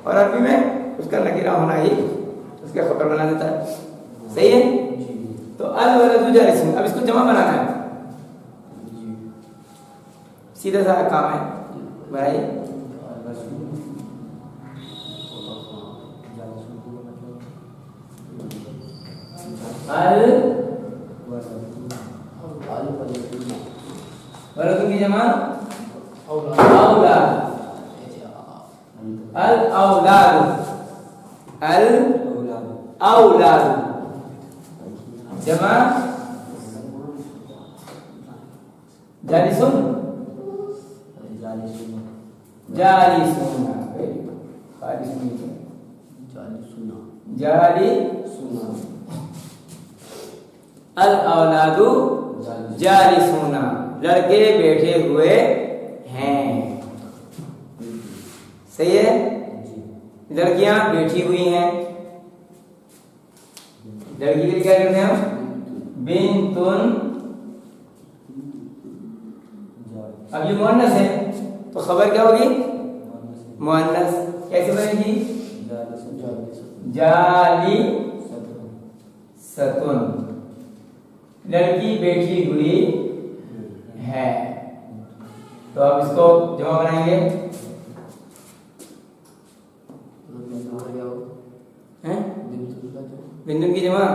और अरबी में उसका नकीरा होना ही उसका खबर बना देता है। सही है? तो अल वलदु जालिसुन, अब इसको जमा बनाना है, सीधा सा काम है, बनाइए। अल वलदु की जमा औलाद, अल औलाद, अल औलाद जमा जालिसुन, जालिसुन जालिसुन, अल औलादु जालिसुना, लड़के बैठे हुए हैं। सही है? लड़कियां बैठी हुई हैं, लड़की के लिए क्या करते हैं हम? बिन्तुन। अब ये मुअन्नस है तो खबर क्या होगी? मुअन्नस। कैसे बनेगी? जाली सतुन, लड़की बैठी हुई है। तो अब इसको जमा बनाएंगे, हैं? बिंदुन की जमा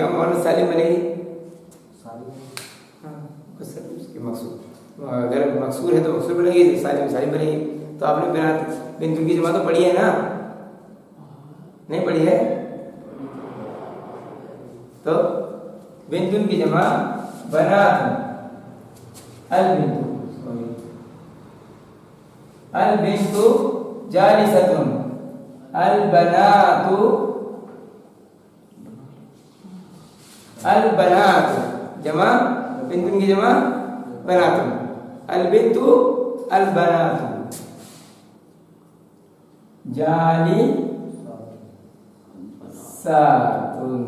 मुअन्नस सालिम बनेगी। हाँ, उसके मकसूर, अगर मकसूर है तो मकसूर बनेगी, सालिम सालिम बनेगी। तो आपने बिना बिंदुन की जमा तो पढ़ी है ना? नहीं पढ़ी है? तो बिंदुन की जमा बनातुन, अल बिंतु जालिसतुन, अल बनातु, अल बनातु जमा बिंतुन की जमा बनातुन, अल बिंतु अल बनातु, जाली सातुन,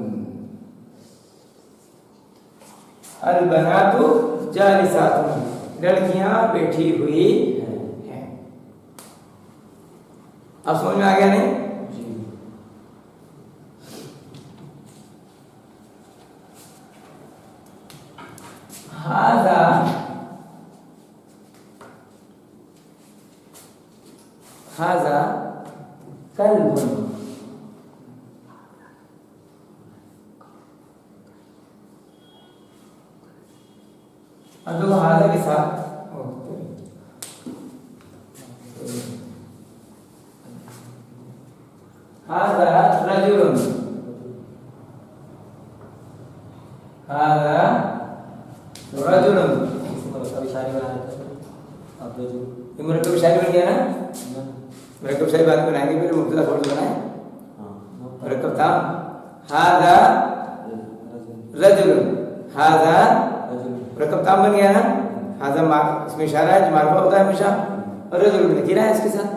अल बनातु जालिसातुन, लड़कियां बैठी हुई हैं। अब समझ में आ गया नहीं? हाजा हाजा कल्बुन, अब देखो हाजा के साथ हाजा रजुलुन, हाजा रजुलुन, ये मुरक्कब शायरी बन गया ना? मुरक्कब शायरी बाद में बनाएंगे, फिर मुब्तदा खोल के बनाए। मुरक्कब था हाजा रजुलुन, हाजा मुरक्कब ताम बन गया ना? हाजा इसमें इशारा है जो मार्फा होता है हमेशा, और रजुलुन नकीरा है इसके साथ।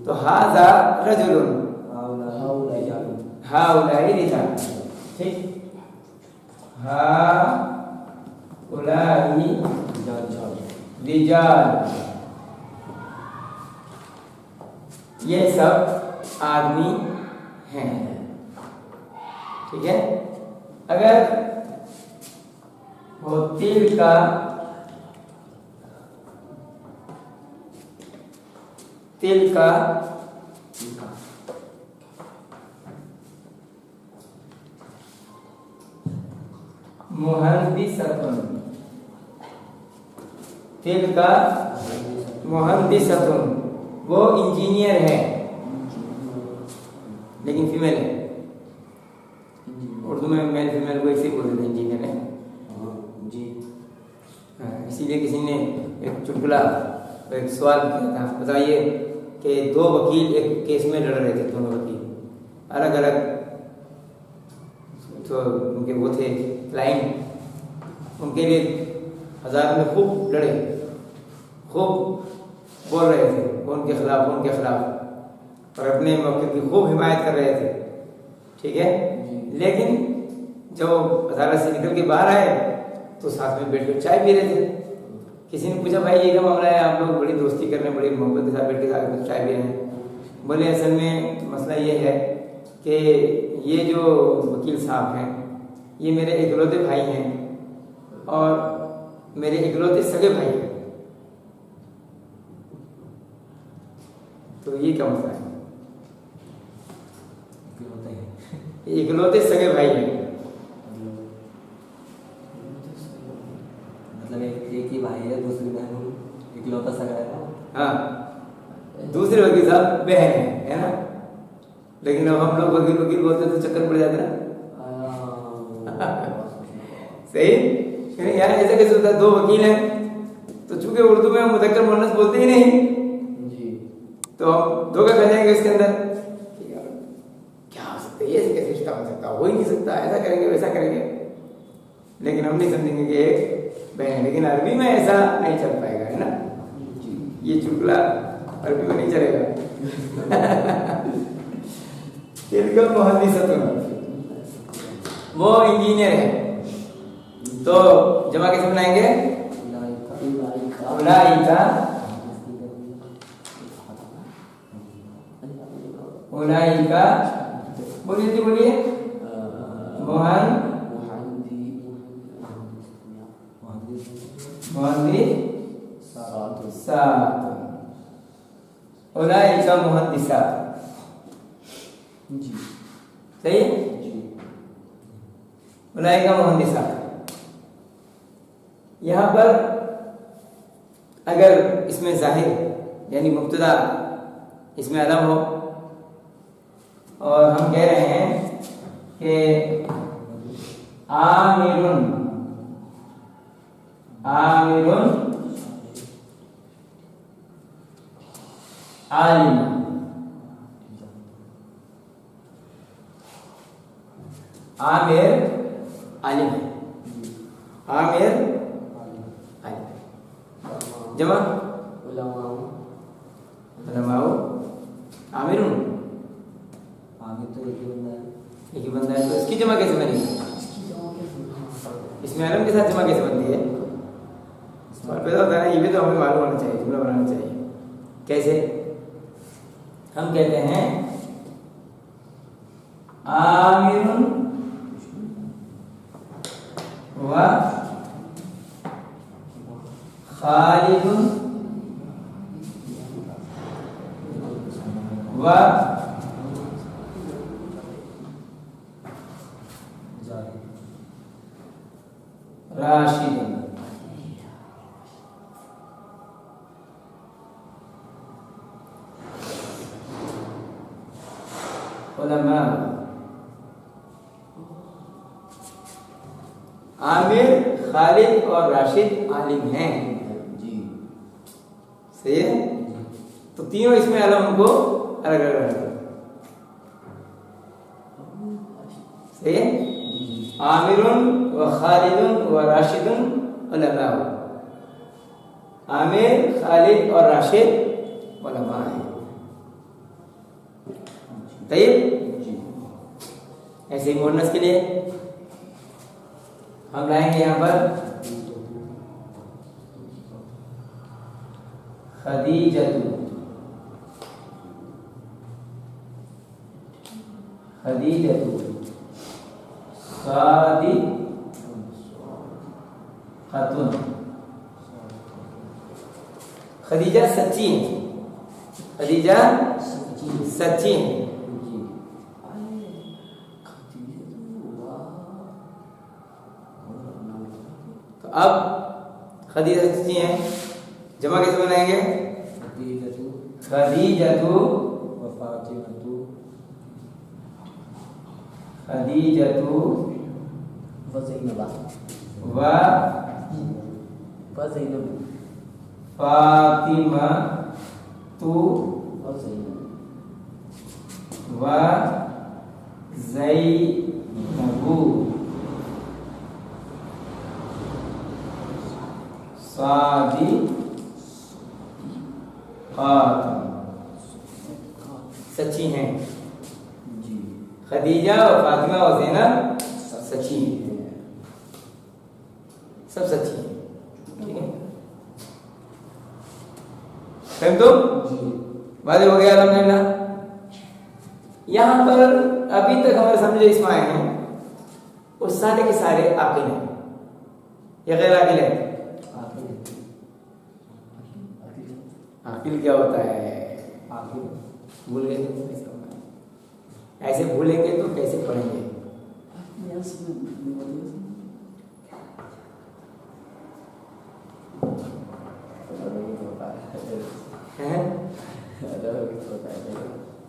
तो हाजा रजुलुन, हाउलाई रिजाल, ठीक, हाउलाई रिजाल, ये सब आदमी हैं। ठीक है? अगर वो तिल का मुहंदिसतुन, तिल का मुहंदिसतुन, वो इंजीनियर है लेकिन फीमेल है। उर्दू में मेल फीमेल को इसी बोलते हैं, इंजीनियर है। इसीलिए किसी ने एक चुटकुला एक सवाल किया था, बताइए कि दो वकील एक केस में लड़ रहे थे, दोनों वकील अलग अलग, तो उनके वो थे क्लाइंट, उनके लिए अदालत में खूब लड़े, खूब बोल रहे थे उनके खिलाफ और अपने मौके की खूब हिमायत कर रहे थे, ठीक है। लेकिन जब अदालत से निकल के बाहर आए तो साथ में बैठ कर चाय पी रहे थे। किसी ने पूछा, भाई ये क्या मामला है, आप लोग बड़ी दोस्ती कर रहे हैं, बड़ी मोहब्बत के साथ बैठ के चाय पी रहे हैं। बोले असल में मसला ये है कि ये जो वकील साहब हैं ये मेरे इकलौते भाई हैं और मेरे इकलौते सगे भाई हैं, तो ये क्या मसला है? इकलौते सगे भाई हैं, मतलब एक ही भाई है, दूसरी बहन इकलौता सगा है। हाँ, दूसरे वकील साहब बहन है ना, लेकिन अब हम लोग वकील वकील बोलते तो चक्कर पड़ जाते ना। सही यार, ऐसा कैसे होता है? दो वकील हैं तो चूंकि उर्दू में मुज़क्कर मुअन्नस बोलते ही नहीं जी, तो हम धोखा खा जाएंगे इसके अंदर। क्या हो सकता है, ये कैसे रिश्ता हो सकता है? हो ही नहीं सकता, ऐसा करेंगे वैसा करेंगे, लेकिन हम नहीं समझेंगे कि एक बहन। लेकिन अरबी में ऐसा नहीं चल पाएगा, है ना, ये चुटकुला अरबी में नहीं चलेगा। तिलका मुहद्दिसतुन, वो इंजीनियर है, तो जमा कैसे बनाएंगे? उलाइका उलाइका, बोलिए जी बोलिए, उलाइका मुहद्दिसात, जी, सही है। उलाइका मुहद्दिसात, यहाँ पर अगर इसमें जाहिर यानी मुब्तदा इसमें अलम हो और हम कह रहे हैं कि आमिरुन आमिरुन आलिम, आमिर आलिम है, आमिर आलिम, जमा उलमाओ आमिरुन, आमिर तो एक ही बंदा है, एक ही बंदा है, तो इसकी जमा कैसे बनेगी? इसमें अलम के साथ जमा कैसे बनती है? सवाल पैदा होता है ना, ये भी तो हमें मालूम होना चाहिए, जुमला बनाना चाहिए। कैसे? हम कहते हैं आमिरुन व खालिदुन व राशिदुन। उलमा, आमिर, खालिद और राशिद आलिम हैं, जी, सही है। तो तीनों इसमें अलम हमको अलग अलग रखना, सही है। आमिरुन व खालिदुन व राशिदुन उलमा, आमिर, खालिद और राशिद उलमा है, सही। ऐसे ही मुअन्नस के लिए हम लाएंगे यहाँ पर खदीजतु, खदीजतु सादी खातून, खदीजा सच्ची है, खदीजा सच्ची है। तो अब खदीजा सच्ची है, जमा कैसे बनाएंगे? खदीजतु व फातिमतु, वज़ीनबा, व फ़ज़ैनब फातिमा तू फ़ज़ैनब व ज़ैनबु सादिक़ातुन सच्ची हैं। जी खदीजा और फातिमा और ज़ैनब सच्ची हैं, सब सच्ची हैं। ठीक है, फहम तो जी वादे हो गया अल्हम्दुलिल्लाह। यहाँ पर अभी तक हमारे समझे इसमें आए हैं वो सारे के सारे आकिल हैं या गैर आकिल है? आकिल क्या होता है? भूल गए तो कैसे होगा? ऐसे भूलेंगे तो कैसे पढ़ेंगे? हैं?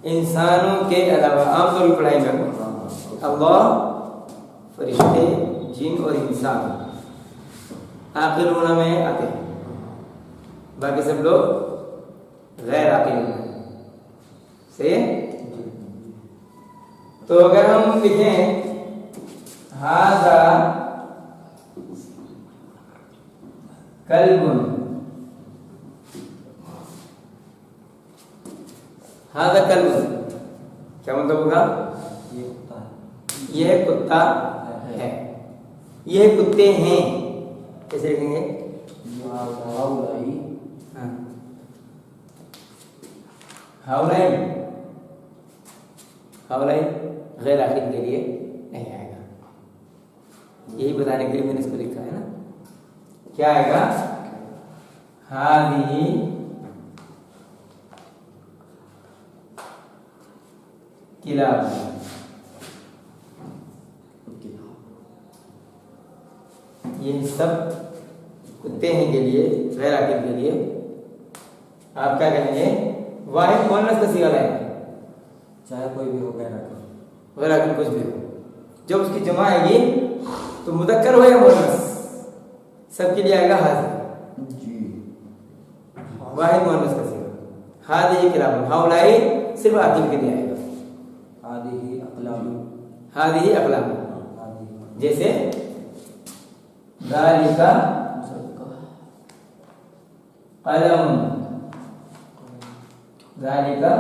इंसानों के अलावा आमतौर पर पढ़ाई में अल्लाह, फरिश्ते, जिन और इंसान आखिर होना में आते हैं, बाकी सब लोग गैर आकिल हैं। सही है? तो अगर हम लिखें हाजा कल्बुन, हाजा कल्बुन क्या मतलब होगा? यह कुत्ता है, यह कुत्ते हैं। कैसे लिखेंगे? हाउलाई, हाउलाई गैर आकिल के लिए नहीं आएगा। यही बताने के लिए मैंने इसको लिखा है ना। क्या आएगा? हादिही किलाब, ये सब कुत्ते हैं के लिए, गैर आकिल के लिए आप क्या करेंगे? वाहिद मुअन्नस का सिगा लाएंगे, चाहे कोई भी हो गैर आकिल कुछ भी हो। जब उसकी जमा आएगी तो मुदक्कर हो या मुअन्नस, सबके लिए आएगा हाजिर। जी वाहिद मुअन्नस का सिगा, हादिही किलाब, हाउलाई सिर्फ आकिल के लिए आएगा। आदिही अक़लाम, हादिही अक़लाम, आदिही जैसे ज़ालिका कलम, ज़ालिका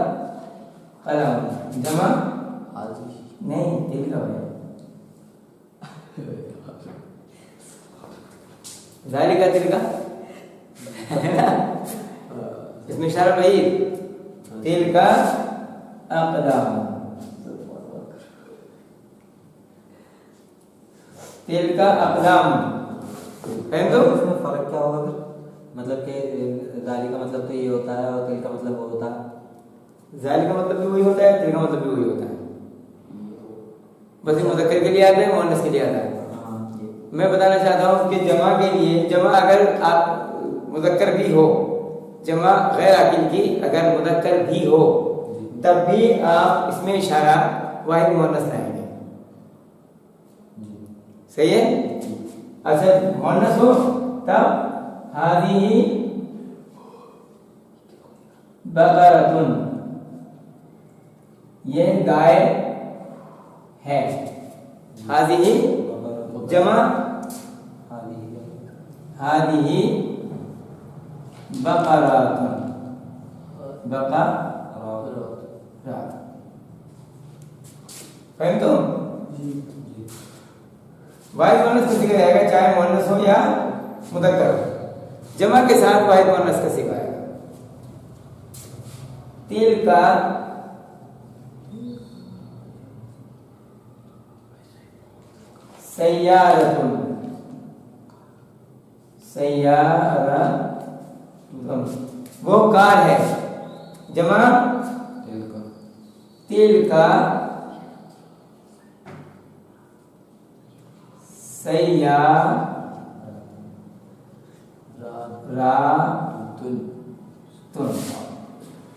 कलम जमा नहीं, तिल का है। ज़ालिका तिल का इसमें इशारा भाई, तिल का अक़लाम, तिल का अक़लाम है। तो इसमें फर्क क्या होगा फिर? मतलब कि जाली का मतलब तो ये होता है और तिल का मतलब वो होता है। ज़ालिका का मतलब भी वही होता है, तिल का मतलब भी वही होता है, बस ये मुज़क्कर के लिए आता है, मुअन्नस के लिए आता है। मैं बताना चाहता हूँ कि जमा के लिए, जमा अगर आप मुज़क्कर भी हो, जमा गैर आकिल की अगर मुज़क्कर भी हो, तब भी आप इसमें इशारा वाहिद मुअन्नस लाएंगे। सही है? अच्छा, मुअन्नस हो तब हादिही बकरतुन, यह गाय है। हादिही जमा, हादिही बकरातुन, बकरा, फहम तो? वाहिद मुअन्नस का सिगा आएगा, चाहे मुअन्नस हो या मुदक्कर हो, जमा के साथ वाहिद मुअन्नस का सिगा आएगा। तिल का सय्यारतुन, सय्यारतुन वो कार है, जमा तिल का सय्यारतुन,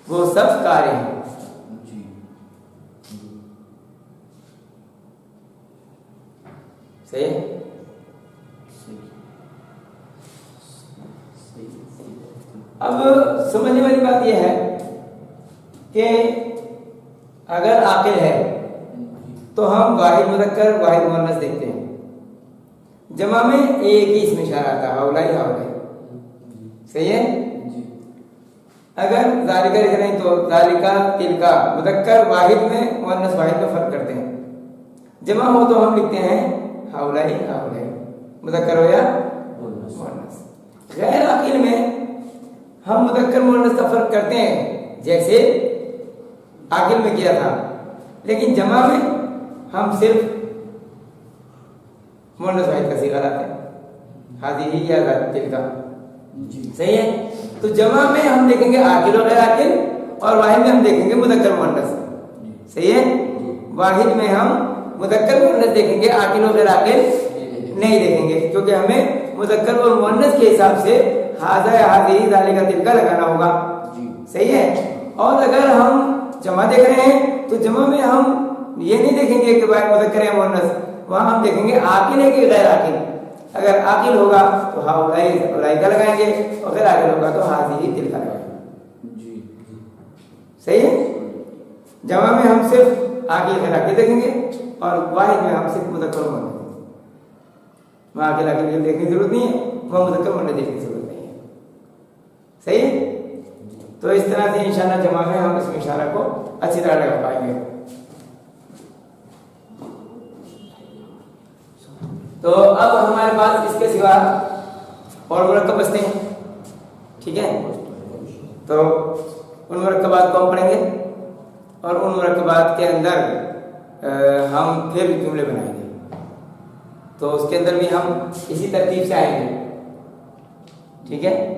वो सब कार्य हैं। सही है? अब समझने वाली बात यह है कि अगर आकिल है तो हम वाहिद मुज़क्कर वाहिद मुअन्नस देखते हैं। जमा में एक ही इसमें इशारा आता है, हाउलाई हाउलाई। सही है। अगर ज़ालिका लिख रहे हैं तो ज़ालिका तिलका मुज़क्कर वाहिद में मुअन्नस वाहिद में फर्क करते हैं। जमा हो तो हम लिखते हैं हाउलाई हाउलाई, मुज़क्कर हो या मुअन्नस। गैर आकिल में हम मुज़क्कर मुअन्नस का फर्क करते हैं जैसे आकिल में किया था, लेकिन जमा में हम सिर्फ मुअन्नस वाहिद का सीगा लाते हैं, हाज़िही या तिलका। सही है। तो जमा में हम देखेंगे आकिल और गैर आकिल, और वाहिद में हम देखेंगे मुज़क्कर मुअन्नस। सही है। वाहिद में हम मुज़क्कर मुअन्नस देखेंगे, आकिल और गैर आकिल नहीं देखेंगे, क्योंकि हमें मुज़क्कर और मुअन्नस के हिसाब से हाज़ा या हाज़िही ज़ालिका तिलका लगाना होगा। सही है। और अगर हम जमा देख रहे हैं तो जमा में हम ये नहीं देखेंगे कि भाई मुज़क्कर या मुअन्नस, वहां हम देखेंगे आकिल है कि गैर आकिल। अगर आकिल होगा तो हाउलाई का लगाएंगे, और गैर आकिल होगा तो हाज़िही तिलका लगाएंगे। सही है। जमा में हम सिर्फ आकिल गैर आकिल देखेंगे, और वाहिद में हम सिर्फ मुज़क्कर मुअन्नस। वहां आकिल आकिल देखने की जरूरत नहीं है, वहां मुज़क्कर मुअन्नस देखने की जरूरत नहीं है। सही है। तो इस तरह से इंशाअल्लाह जमा में हम इसमें इशारा को अच्छी तरह लगा पाएंगे। तो अब हमारे पास इसके सिवा और मुरक्कब बचते हैं। ठीक है। तो उन मुरक्कबात को हम पढ़ेंगे, और उन मुरक्कबात के अंदर हम फिर जुमले बनाएंगे। तो उसके अंदर भी हम इसी तरतीब से आएंगे। ठीक है।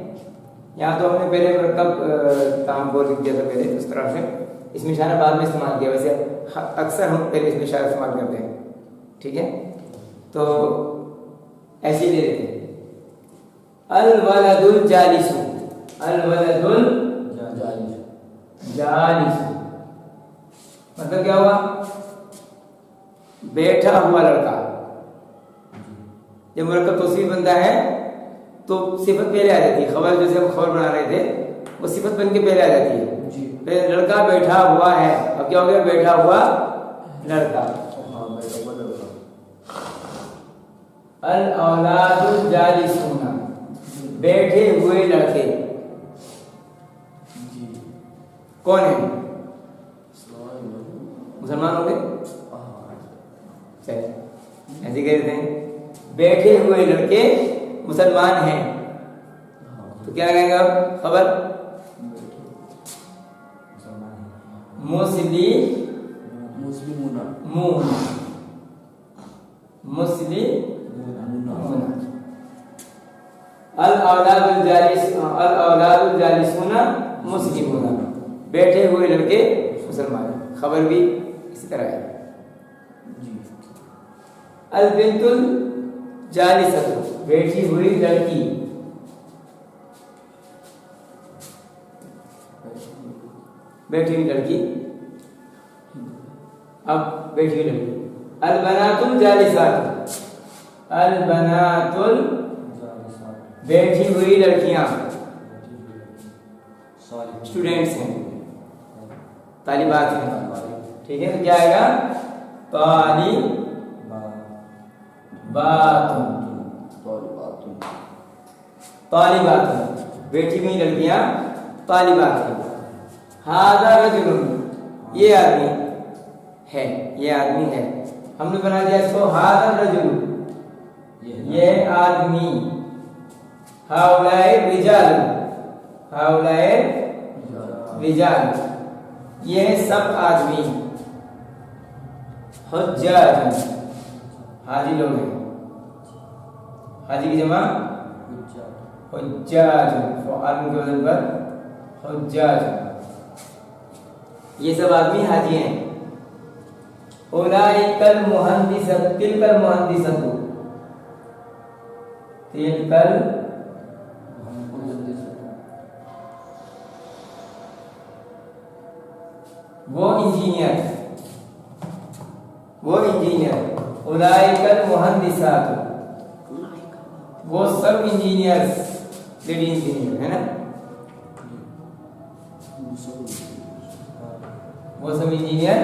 यहाँ तो हमने पहले मुरक्कब काम को लिख दिया था पहले उस तरह से, इसमें इशारा बाद में इस्तेमाल किया। वैसे अक्सर हम पहले इसमें इशारा इस्तेमाल करते हैं। ठीक है। तो ऐसे ही ले लेते हैं। अल वलदुल जालिसु, अल वलदुल जालिसु मतलब क्या हुआ? बैठा हुआ लड़का। जब मुरक्कब तौसीफ बनता है तो सिफत पहले आ जाती है। खबर जैसे हम खबर बना रहे थे वो सिफत बन के पहले आ जाती है। फिर लड़का बैठा हुआ है, अब क्या हो गया? बैठा हुआ लड़का। अल औलादुल जालिसूना बैठे हुए लड़के। कौन है? मुसलमान हो गए? ऐसे कहते हैं बैठे हुए लड़के मुसलमान हैं। तो क्या कहेंगे अब? खबर मुस्लिमूना अल औलादुल जालिसूना मुस्लिमूना बैठे हुए लड़के मुसलमान। खबर भी इसी तरह है। अल बिंतुल जालिसतु बैठी हुई लड़की। बैठी हुई लड़की। अब बैठी हुई लड़की। अल बनातुल जालिसातु, अल बनातुल बैठी हुई लड़कियां। स्टूडेंट्स हैं, तालिबात हैं। ठीक है। तो क्या आएगा? तालिबातुन बैठी हुई लड़कियां तालिबात हैं। हादा रजुलुन ये आदमी है, ये आदमी है। हमने बना दिया इसको हादा रजुलुन ये आदमी। हाउलाए रिजाल, हाउलाए रिजाल ये सब आदमी। हुज्जाज हाजी लोग हैं। हाजी की जमा हुज्जाज, आदमी के वजन पर हुज्जाज। ये सब आदमी हाजी हैं। उलाइकल मुहंदिसत तिलकल मुहंदिसतु, तिलकल वो इंजीनियर, वो इंजीनियर। उलाइकल मुहंदिसातु वो सब इंजीनियर्स, लेडी इंजीनियर है ना। मौसम इंजीनियर।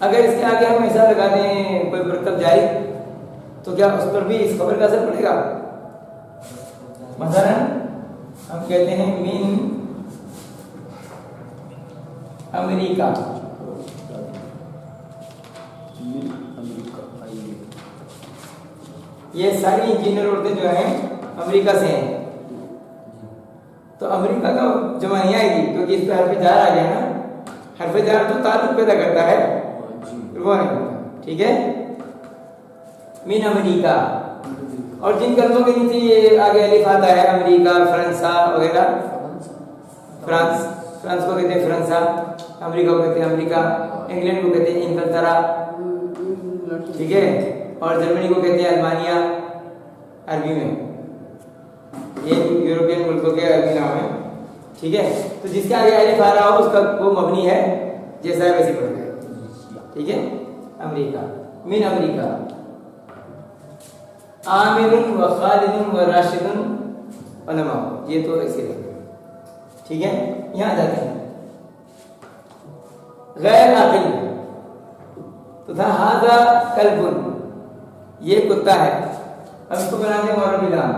अगर इसके आगे हम ऐसा लगा दें कोई मरकब जारी, तो क्या उस पर भी इस खबर का असर पड़ेगा? मसलन हम कहते हैं मिन अमेरिका, ये सारी इंजीनियर औरतें जो हैं अमेरिका से हैं, तो अमेरिका का जमा नहीं आएगी क्योंकि इस पर हर्फ जार आ गया ना। हर्फ जार तो ताल्लुक पैदा करता है, वो नहीं होता। ठीक है, मिन अमेरिका। और जिन कलमों के नीचे ये आगे अलिफ आता है, अमेरिका, फ्रांसा वगैरह, फ्रांस को कहते हैं फ्रांसा, अमेरिका को कहते हैं अमेरिका, इंग्लैंड को कहते हैं इंग्लतरा, ठीक है, और जर्मनी को कहते हैं अल्मानिया अरबी में। ये यूरोपियन मुल्कों के अरबी नाम है। ठीक है, तो जिसके आगे अलिफ आ रहा हो उसका वो मबनी है, जैसा है वैसे पढ़ गए। ठीक है, अमेरिका, मिन अमेरिका। आमिरुन व खालिदुन व राशिदुन उलमा, ये तो ऐसे रहेगा। ठीक है, यहां जाते हैं गैर आकिल, तो था हाजा कल्बुन, ये कुत्ता है। अब इसको बनाते हैं मौलवी नाम,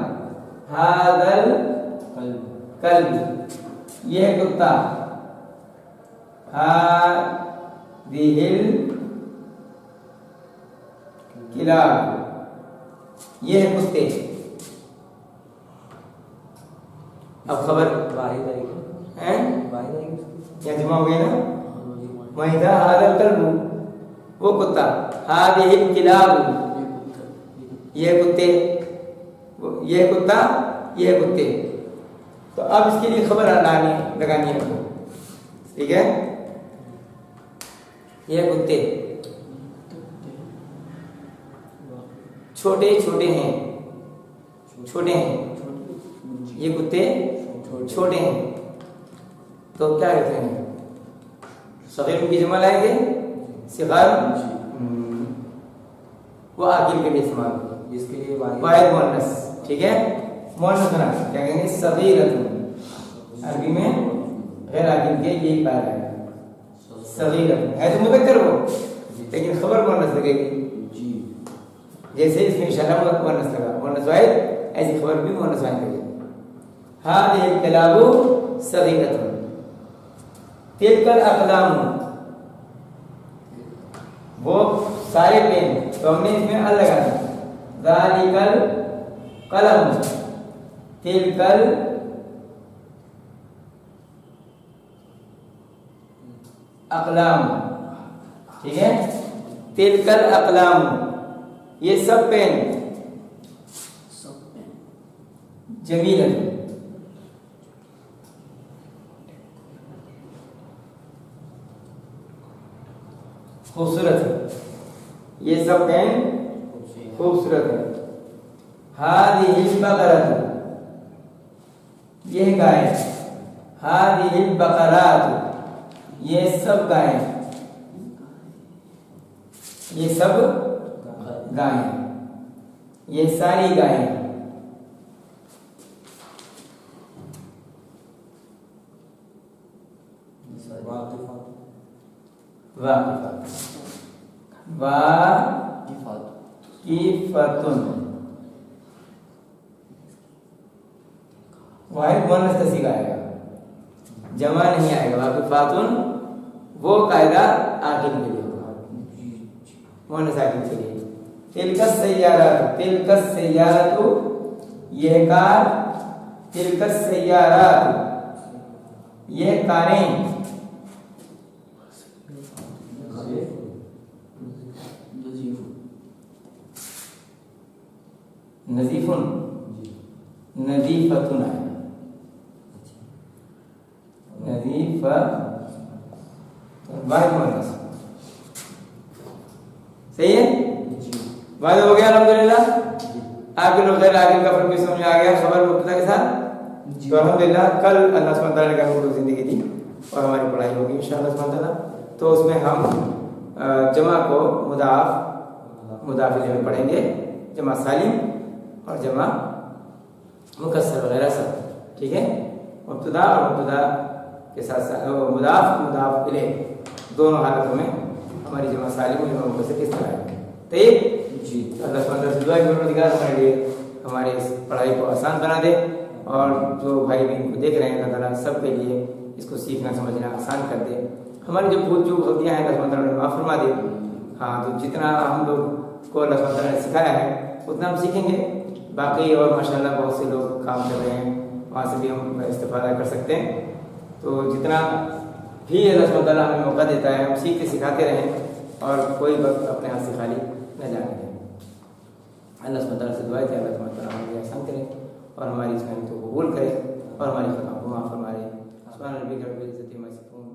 हादल कल्ब, ये कुत्ता, हादिहिल किलाब, ये है कुत्ते। अब खबर वाहिद आएगी, हैं, वाहिद आएगी, क्या जमा हो गया ना? वहीदा हादल कल्बु, वो कुत्ता, हादिहिल किलाब, ये कुत्ते, ये कुत्ता, ये कुत्ते। तो अब इसके लिए खबर लगानी है। ठीक है, ये कुत्ते छोटे छोटे हैं, छोटे हैं, ये कुत्ते छोटे हैं, तो क्या कहते हैं? सगीर की जमा लाएंगे, सिगार, वो आकिल के लिए इस्तेमाल, जिसके लिए वाहिद मुअन्नस। ठीक है, मुअन्नस बना क्या कहेंगे? सगीरतुन, अरबी में गैर आकिल के यही पाया जाएगा, सगीरतुन है तो मुज़क्कर वो, लेकिन खबर मुअन्नस लगेगी। जैसे इसमें इशारा मुअन्नस लगा, मुअन्नस वाहिद, ऐसी खबर भी मुअन्नस वाहिद लगेगी। हादिहिल किलाबु सगीरतुन, तिलकल अक़लामु, वो सारे पेन, तो हमने इसमें अल लगाना, ज़ालिकल कलम, तिलकल अक़लाम। ठीक है, तिलकल अक़लाम, ये सब पेन, जमीलन, खूबसूरत है, ये सब पेन खूबसूरत है। हादिहिल बकरत, ये गाय, हादिहिल बकरात, ये सब गाय, ये सब गाय, ये सारी गायें। वाक़िफ़तुन, वाहिद मुअन्नस का सीगा आएगा, जमा नहीं आएगा। वाक़िफ़तुन वो कायदा आकिल के लिए होगा, मुअन्नस आकिल के लिए। तिलकस सय्यारात, तिलकस सय्यारातु, यह कार, तिलकस सय्यारात, यह कारें, नजीफुन, नजीफतुन है, नजीफा वाहिद मुअन्नस। सही है, वाहिद हो गया अल्हम्दुलिल्लाह। आकिल और गैर आकिल का फर्क भी समझ में आ गया खबर मुब्तदा के साथ। तो अल्हम्दुलिल्लाह कल अल्लाह सुब्हानहू व तआला ने हमें जिंदगी दी और हमारी पढ़ाई होगी इंशाअल्लाह सुब्हानहू व तआला। तो उसमें हम जमा को मुदाफ इलैहि में पढ़ेंगे, जमा सालिम और जमा मुकस्सर वगैरह सब। ठीक है, मुब्तदा और मुब्तदा के साथ साथ मुदाफ इले दोनों हालतों में हमारी जमा सालिम जमा मुकस्सर किस तरह है। तो ये जी। तो अल्लाह सुब्हानहू व तआला से दुआ है परवरदिगार हमारे लिए हमारे इस पढ़ाई को आसान बना दे और जो भाई बहन को देख रहे हैं अल्लाह ताला सबके लिए इसको सीखना समझना आसान कर दे। हमारी जो भूल चूक गलतियाँ हैं अल्लाह सुब्हानहू व तआला माफ़ फरमा दे। हाँ, तो जितना हम लोग को अल्लाह सुब्हानहू व तआला ने सिखाया है उतना हम सीखेंगे। बाकी और माशाल्लाह बहुत से लोग काम कर रहे हैं, वहाँ से भी हम इस्तेफादा कर सकते हैं। तो जितना भी अल्लाह सुब्हानहू व तआला हमें मौका देता है हम सीखते सिखाते रहें और कोई वक्त अपने हाथ से खाली न जाने दें। अल्लाह सुब्हानहू व तआला से दुआ है कि अल्लाह सुब्हानहू व तआला हमें आसान करे और हमारी इस मेहनत को कबूल करे और हमारी खताओं को माफ़ फरमाए। सुभान रब्बिका रब्बिल इज़्ज़ति अम्मा यसिफून।